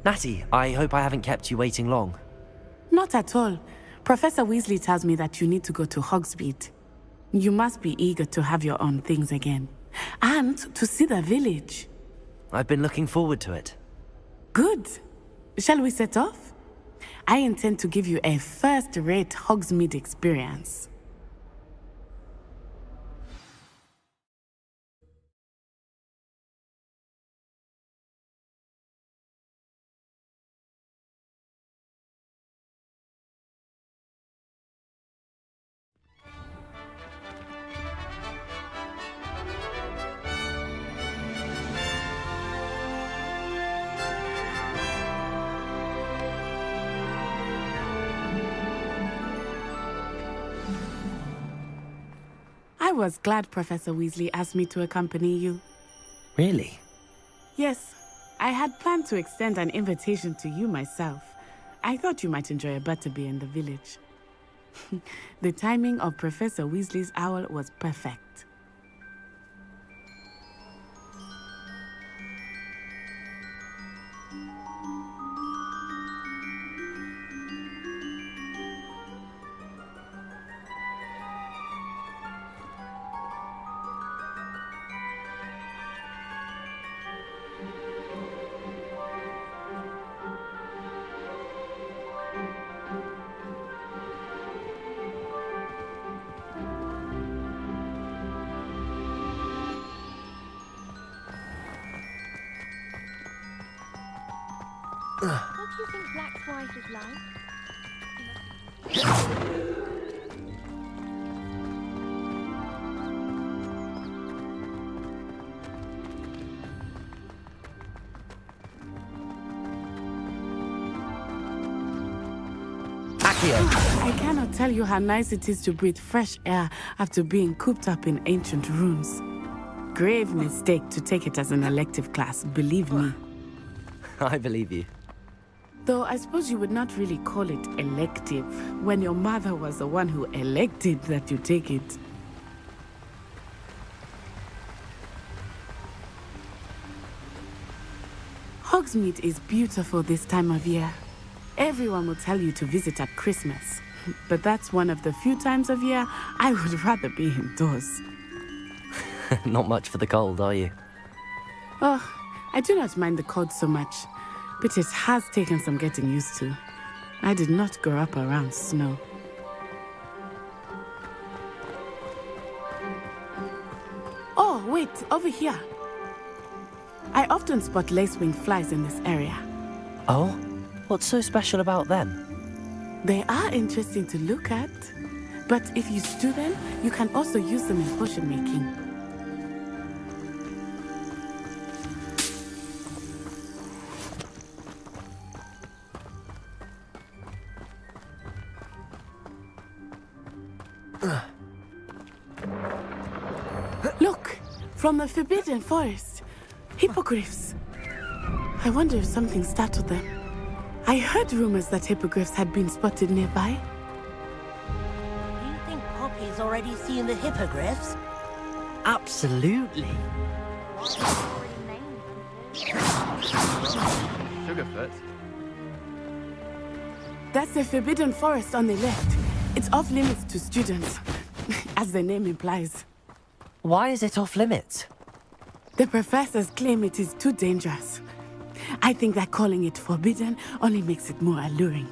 Natty, I hope I haven't kept you waiting long. Not at all. Professor Weasley tells me that you need to go to Hogsmeade. You must be eager to have your own things again. And to see the village. I've been looking forward to it. Good. Shall we set off? I intend to give you a first-rate Hogsmeade experience. I was glad Professor Weasley asked me to accompany you. Really? Yes, I had planned to extend an invitation to you myself. I thought you might enjoy a butterbeer in the village. The timing of Professor Weasley's owl was perfect. What do you think Black's wife is like? I cannot tell you how nice it is to breathe fresh air after being cooped up in ancient ruins. Grave mistake to take it as an elective class, believe me. I believe you. Though I suppose you would not really call it elective when your mother was the one who elected that you take it. Hogsmeade is beautiful this time of year. Everyone will tell you to visit at Christmas, but that's one of the few times of year I would rather be indoors. Not much for the cold, are you? Oh, I do not mind the cold so much, but it has taken some getting used to. I did not grow up around snow. Oh, wait, over here. I often spot lacewing flies in this area. Oh? What's so special about them? They are interesting to look at, but if you stew them, you can also use them in potion making. Look! From the Forbidden Forest. Hippogriffs. I wonder if something startled them. I heard rumors that hippogriffs had been spotted nearby. Do you think Poppy's already seen the hippogriffs? Absolutely. Sugarfoot. That's the Forbidden Forest on the left. It's off limits to students, as the name implies. Why is it off limits? The professors claim it is too dangerous. I think that calling it forbidden only makes it more alluring.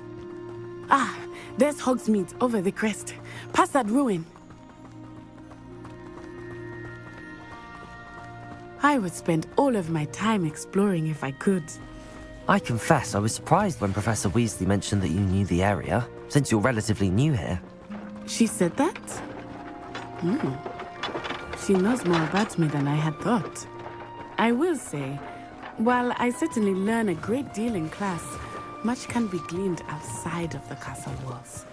Ah, there's Hogsmeade over the crest, past that ruin. I would spend all of my time exploring if I could. I confess I was surprised when Professor Weasley mentioned that you knew the area, since you're relatively new here. She said that? She knows more about me than I had thought. I will say, while I certainly learn a great deal in class, much can be gleaned outside of the castle walls.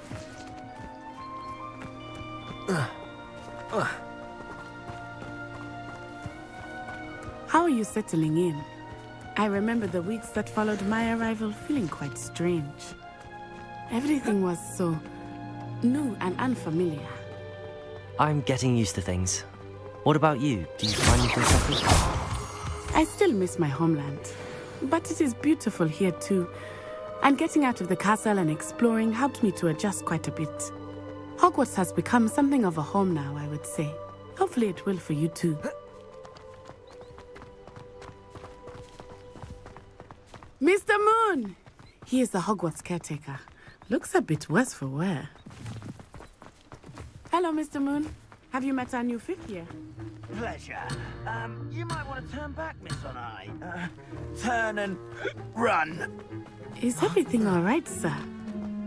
How are you settling in? I remember the weeks that followed my arrival feeling quite strange. Everything was so new and unfamiliar. I'm getting used to things. What about you? Do you find anything settled? I still miss my homeland, but it is beautiful here too. And getting out of the castle and exploring helped me to adjust quite a bit. Hogwarts has become something of a home now, I would say. Hopefully it will for you too. Mr. Moon! He is the Hogwarts caretaker. Looks a bit worse for wear. Hello, Mr. Moon. Have you met our new fifth year? Pleasure. You might want to turn back, Miss Onai. Turn and run. Is everything all right, sir?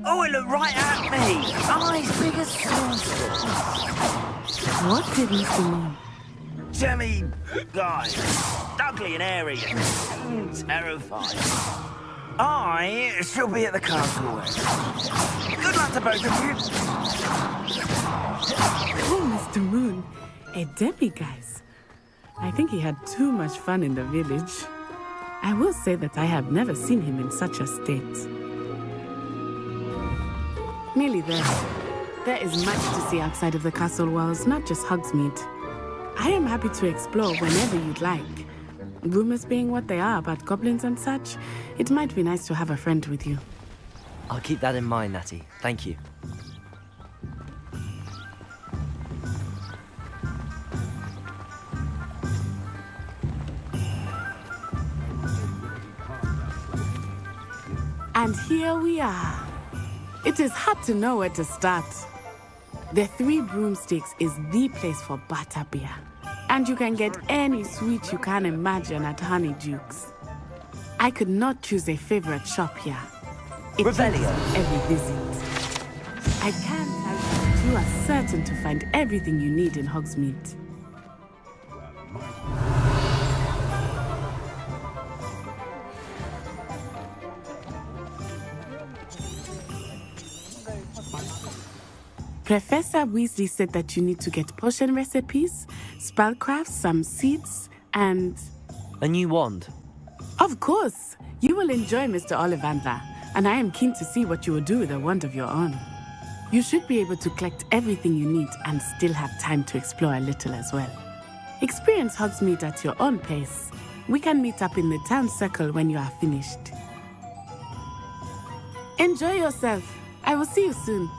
Oh, it looked right at me. Eyes big as saucers. What did Mr. Moon? Jemmy guys. Ugly and airy. Terrifying. I shall be at the castle. Good luck to both of you. Oh, Mr. Moon. A demiguise. I think he had too much fun in the village. I will say that I have never seen him in such a state. Nearly there. There is much to see outside of the castle walls, not just Hogsmeade. I am happy to explore whenever you'd like. Rumors being what they are about goblins and such, it might be nice to have a friend with you. I'll keep that in mind, Natty. Thank you. And here we are. It is hard to know where to start. The Three Broomsticks is the place for butterbeer. And you can get any sweet you can imagine at Honeydukes. I could not choose a favorite shop here. It changes with every visit. I can tell you that you are certain to find everything you need in Hogsmeade. Professor Weasley said that you need to get potion recipes, spellcrafts, some seeds, and... A new wand? Of course! You will enjoy Mr. Ollivander, and I am keen to see what you will do with a wand of your own. You should be able to collect everything you need and still have time to explore a little as well. Experience Hogsmeade at your own pace. We can meet up in the town circle when you are finished. Enjoy yourself. I will see you soon.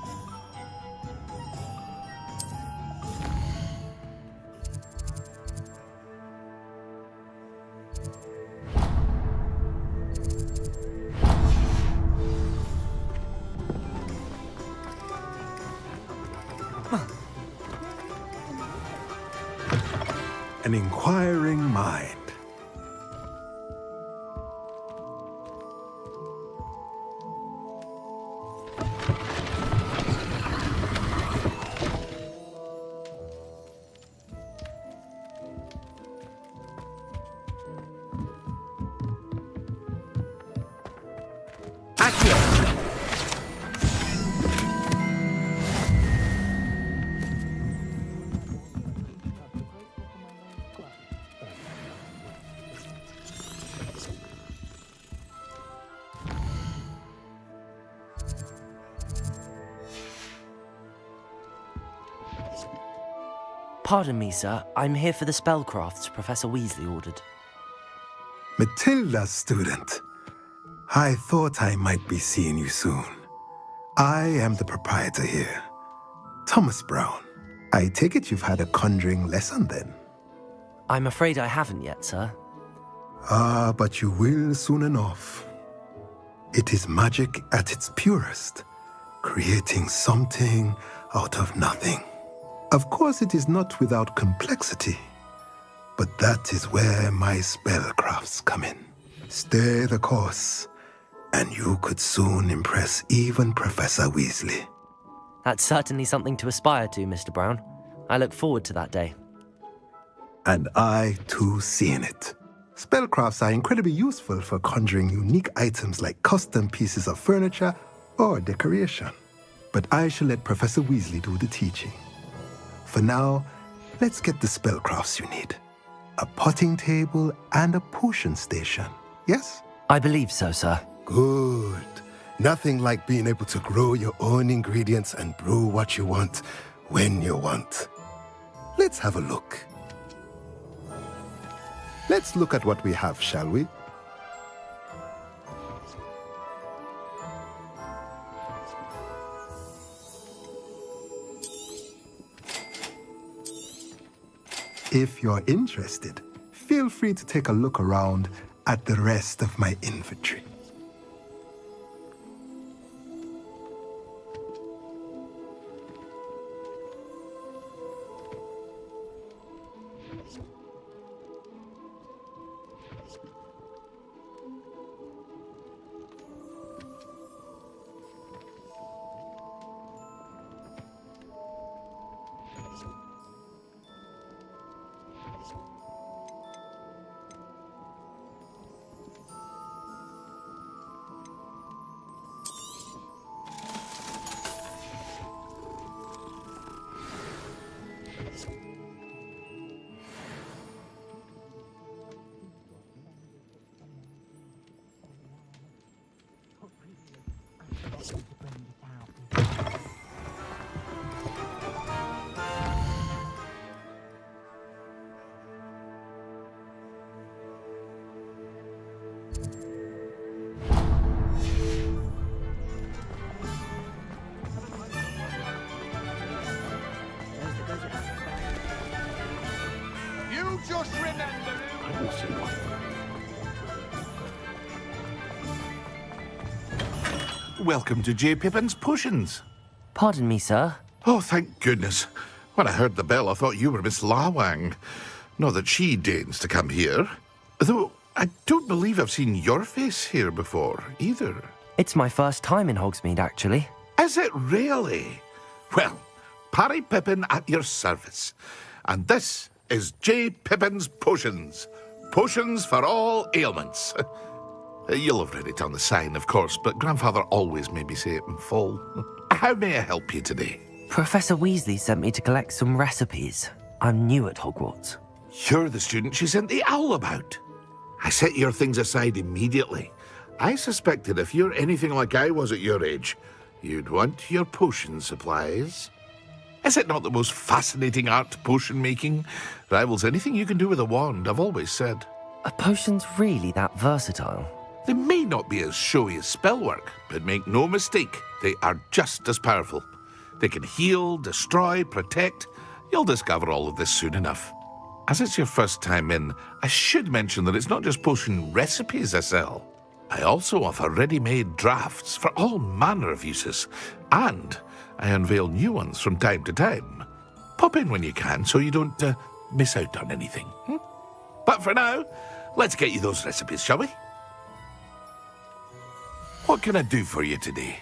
An inquiring mind. Accio! Pardon me, sir. I'm here for the spellcrafts Professor Weasley ordered. Matilda, student. I thought I might be seeing you soon. I am the proprietor here, Thomas Brown. I take it you've had a conjuring lesson then? I'm afraid I haven't yet, sir. Ah, but you will soon enough. It is magic at its purest, creating something out of nothing. Of course, it is not without complexity, but that is where my spellcrafts come in. Stay the course, and you could soon impress even Professor Weasley. That's certainly something to aspire to, Mr. Brown. I look forward to that day. And I, too, see in it. Spellcrafts are incredibly useful for conjuring unique items like custom pieces of furniture or decoration. But I shall let Professor Weasley do the teaching. For now, let's get the spellcrafts you need. A potting table and a potion station, yes? I believe so, sir. Good. Nothing like being able to grow your own ingredients and brew what you want when you want. Let's have a look. Let's look at what we have, shall we? If you're interested, feel free to take a look around at the rest of my inventory. You just remember Welcome to J. Pippin's Potions. Pardon me, sir. Oh, thank goodness. When I heard the bell, I thought you were Miss Lawang. Not that she deigns to come here. Though I don't believe I've seen your face here before, either. It's my first time in Hogsmeade, actually. Is it really? Well, Parry Pippin at your service. And this is J. Pippin's Potions. Potions for all ailments. You'll have read it on the sign, of course, but Grandfather always made me say it in full. How may I help you today? Professor Weasley sent me to collect some recipes. I'm new at Hogwarts. You're the student she sent the owl about. I set your things aside immediately. I suspected if you're anything like I was at your age, you'd want your potion supplies. Is it not the most fascinating art, potion making? Rivals anything you can do with a wand, I've always said. Are potions really that versatile? They may not be as showy as spellwork, but make no mistake, they are just as powerful. They can heal, destroy, protect. You'll discover all of this soon enough. As it's your first time in, I should mention that it's not just potion recipes I sell. I also offer ready-made drafts for all manner of uses, and I unveil new ones from time to time. Pop in when you can so you don't miss out on anything. But for now, let's get you those recipes, shall we? What can I do for you today?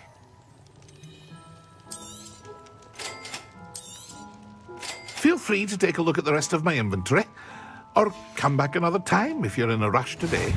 Feel free to take a look at the rest of my inventory, or come back another time if you're in a rush today.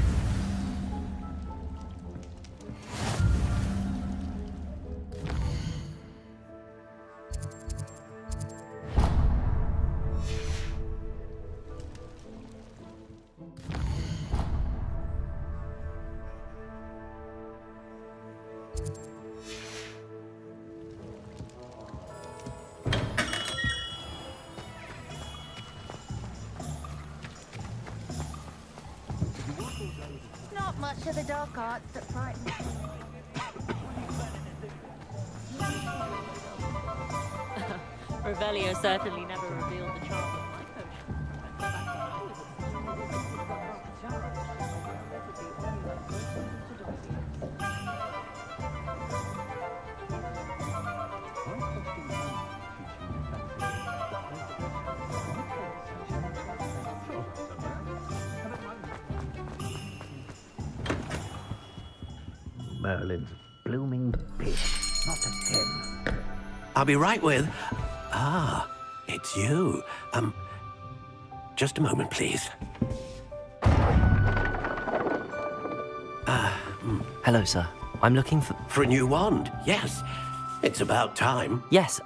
to the dark arts that frighten me. Revelio certainly never revealed the charm of my potion. Merlin's blooming bitch. Not again. I'll be right with... Ah, it's you. Just a moment, please. Hello, sir. I'm looking for... For a new wand, yes. It's about time. Yes,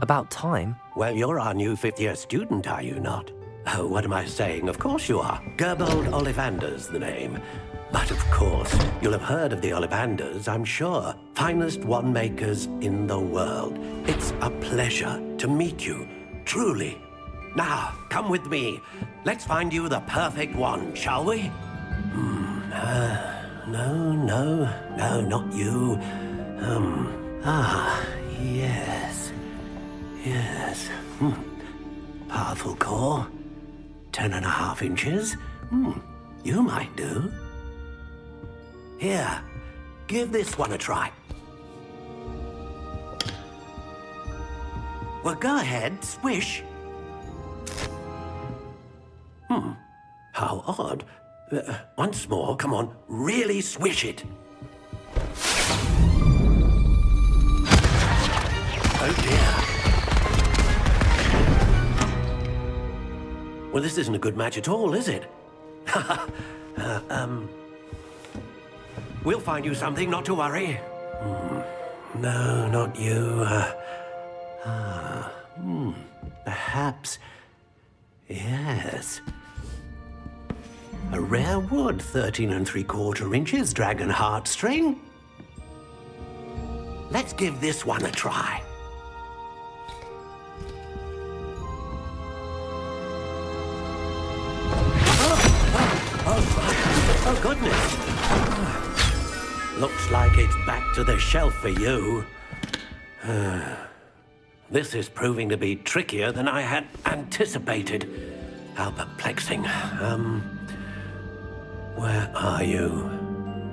about time? Well, you're our new fifth-year student, are you not? Oh, what am I saying? Of course you are. Gerbold Ollivander's the name. But of course, you'll have heard of the Ollivanders, I'm sure. Finest wand makers in the world. It's a pleasure to meet you, truly. Now, come with me. Let's find you the perfect wand, shall we? No, not you. Yes. Powerful core. 10.5 inches. You might do. Here, give this one a try. Well, go ahead, swish. How odd. Once more, come on, really swish it. Oh dear. Well, this isn't a good match at all, is it? We'll find you something, not to worry. No, not you. Perhaps... Yes. A rare wood, 13 3/4 inches, dragon heartstring. Let's give this one a try. Oh, goodness. Looks like it's back to the shelf for you. This is proving to be trickier than I had anticipated. How perplexing. Where are you?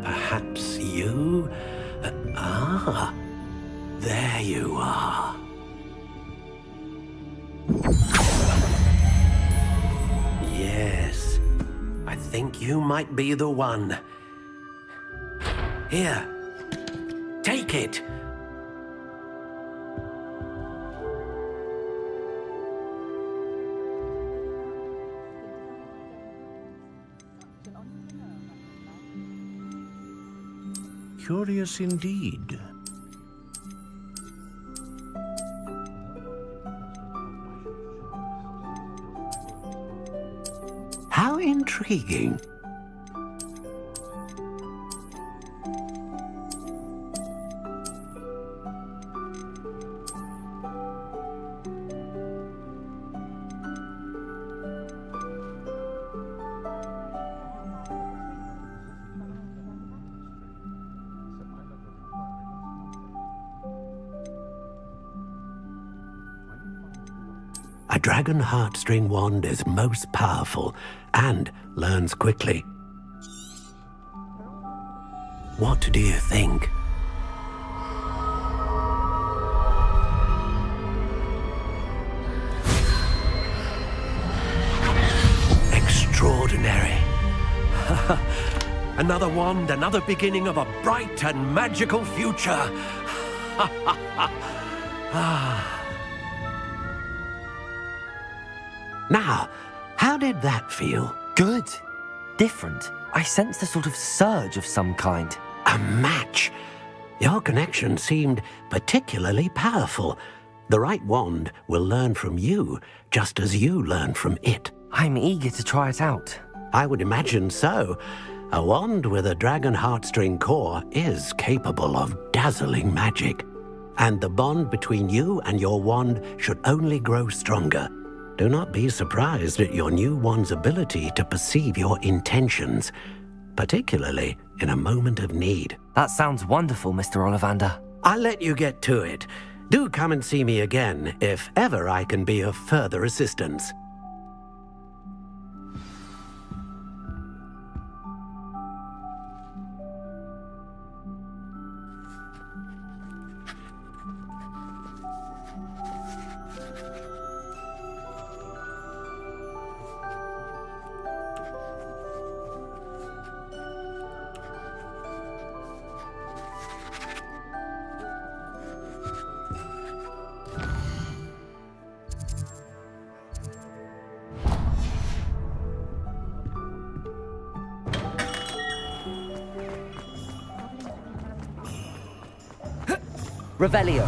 Perhaps you? There you are. Yes, I think you might be the one. Here, take it. Curious indeed. How intriguing. A dragon heartstring wand is most powerful and learns quickly. What do you think? Extraordinary. Another wand, another beginning of a bright and magical future. Now, how did that feel? Good. Different. I sensed a sort of surge of some kind. A match. Your connection seemed particularly powerful. The right wand will learn from you, just as you learn from it. I'm eager to try it out. I would imagine so. A wand with a dragon heartstring core is capable of dazzling magic. And the bond between you and your wand should only grow stronger. Do not be surprised at your new wand's ability to perceive your intentions. particularly in a moment of need. That sounds wonderful, Mr. Ollivander. I'll let you get to it. Do come and see me again if ever I can be of further assistance. Revelio.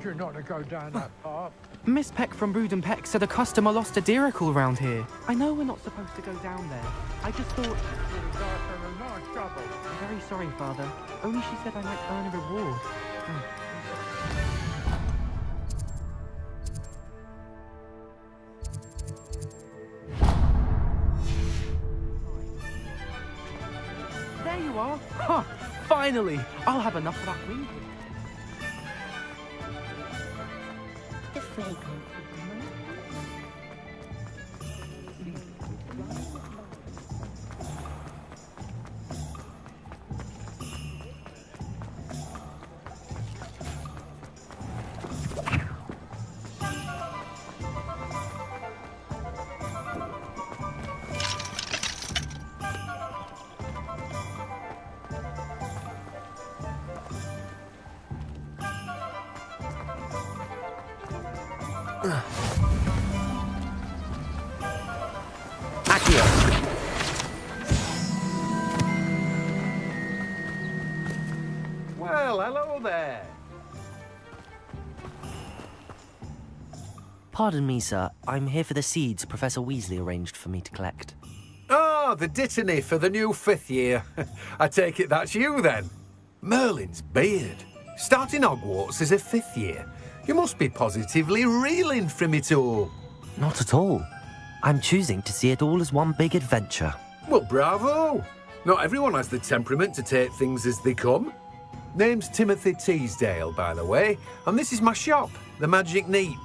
You're not to go down that path. Miss Peck from Brood and Peck said a customer lost a deeracle around here. I know we're not supposed to go down there. I just thought... I'm very sorry, Father. Only she said I might earn a reward. There you are. Huh. Finally! I'll have enough of that green. Well, hello there. Pardon me, sir. I'm here for the seeds Professor Weasley arranged for me to collect. Ah, the dittany for the new 5th year. I take it that's you, then. Merlin's beard. Starting Hogwarts as a 5th year. You must be positively reeling from it all. Not at all. I'm choosing to see it all as one big adventure. Well, bravo. Not everyone has the temperament to take things as they come. Name's Timothy Teasdale, by the way, and this is my shop, the Magic Neep.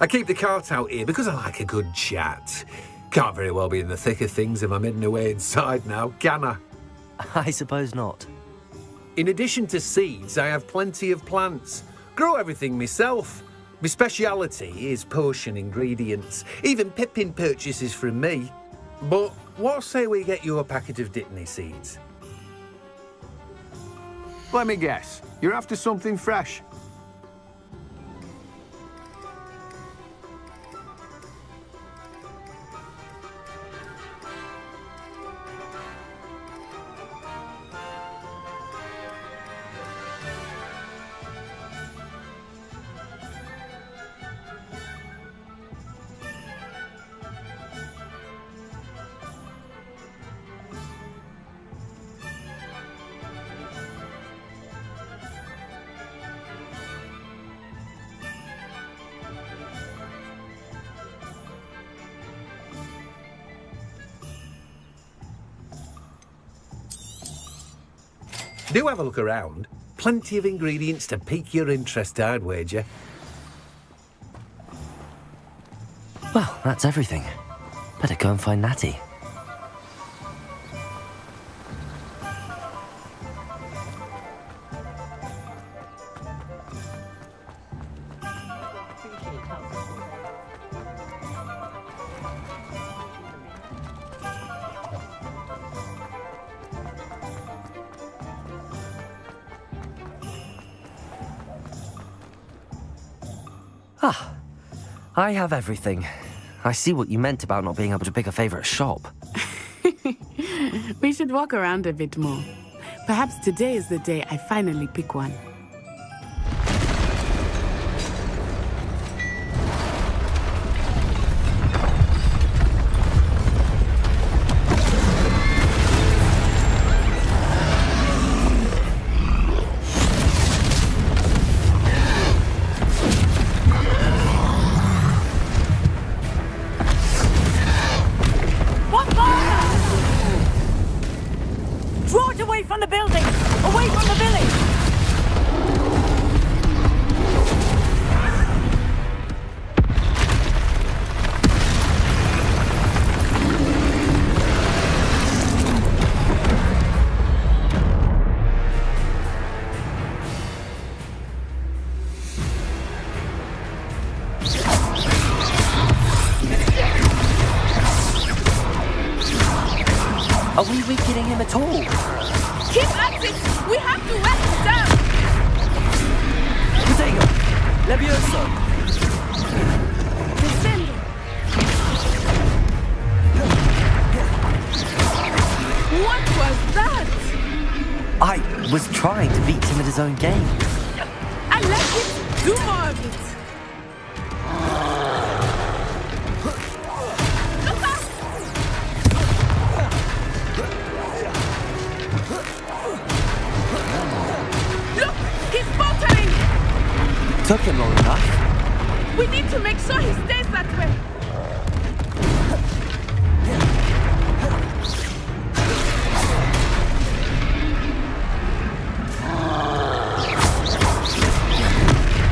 I keep the cart out here because I like a good chat. Can't very well be in the thick of things if I'm hidden away inside now, can I? I suppose not. In addition to seeds, I have plenty of plants. Grow everything myself. My speciality is potion ingredients. Even Pippin purchases from me. But what say we get you a packet of Dittany seeds? Let me guess. You're after something fresh. Do have a look around. Plenty of ingredients to pique your interest, I'd wager. Well, that's everything. Better go and find Natty. Ah, I have everything. I see what you meant about not being able to pick a favorite shop. We should walk around a bit more. Perhaps today is the day I finally pick one. Draw it away from the building! Away from the village! Are we weakening him at all? Keep at it! We have to wear him down! Protego! Levioso! Descend! What was that? I was trying to beat him at his own game. I like it! Do more of it! Took him long enough. We need to make sure he stays that way.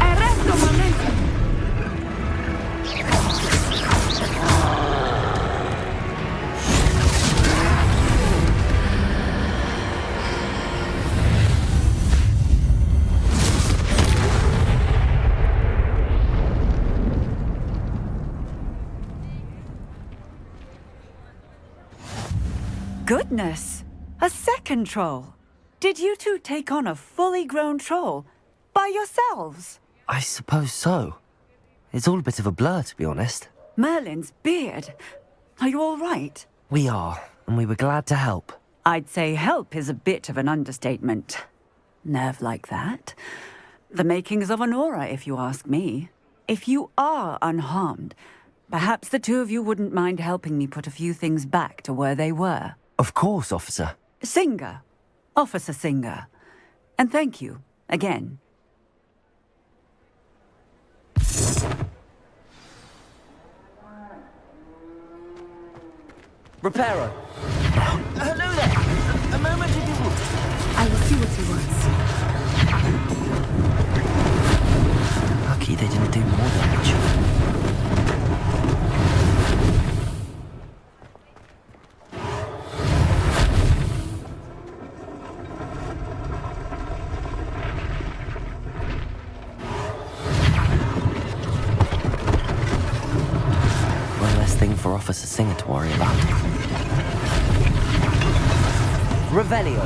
Arresto momento. Goodness! A second troll! Did you two take on a fully grown troll? By yourselves? I suppose so. It's all a bit of a blur, to be honest. Merlin's beard. Are you all right? We are, and we were glad to help. I'd say help is a bit of an understatement. Nerve like that. The makings of an aura, if you ask me. If you are unharmed, perhaps the two of you wouldn't mind helping me put a few things back to where they were. Of course, officer. Singer. Officer Singer. And thank you, again. Reparo. Hello there. A moment if you would. I will see what he wants. Lucky they didn't do more damage. For Officer Singer to worry about. Revelio.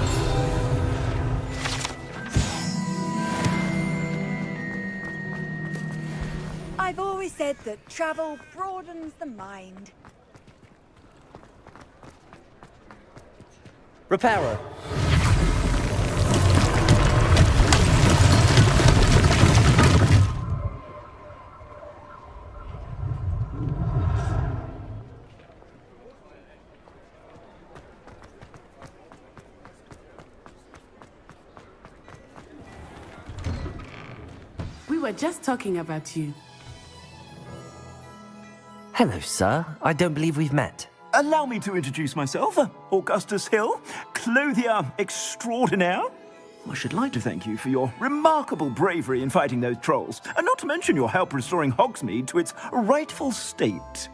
I've always said that travel broadens the mind. Reparo. We were just talking about you. Hello, sir. I don't believe we've met. Allow me to introduce myself. Augustus Hill, clothier extraordinaire. I should like to thank you for your remarkable bravery in fighting those trolls, and not to mention your help restoring Hogsmeade to its rightful state.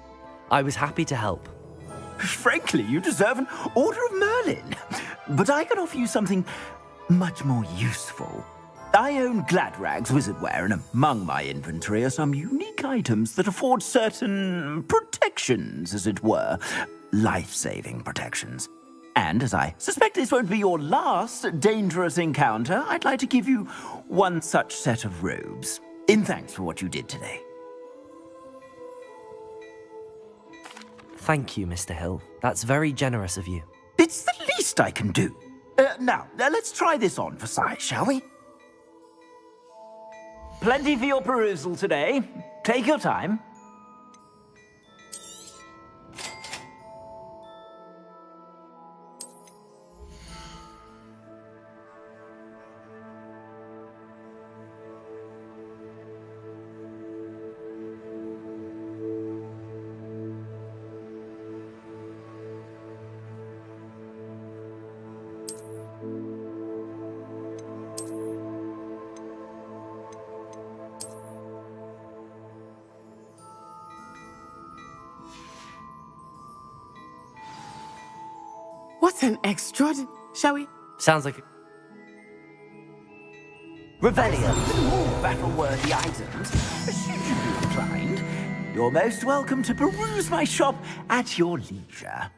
I was happy to help. Frankly, you deserve an Order of Merlin. But I can offer you something much more useful. I own Gladrag's wizardware, and among my inventory are some unique items that afford certain protections, as it were. Life-saving protections. And as I suspect this won't be your last dangerous encounter, I'd like to give you one such set of robes, in thanks for what you did today. Thank you, Mr. Hill. That's very generous of you. It's the least I can do. Now, let's try this on for size, shall we? Plenty for your perusal today. Take your time. What an extraordinary... Shall we? Sounds like a... Revelio, more battle-worthy items. Should you be inclined, you're most welcome to peruse my shop at your leisure.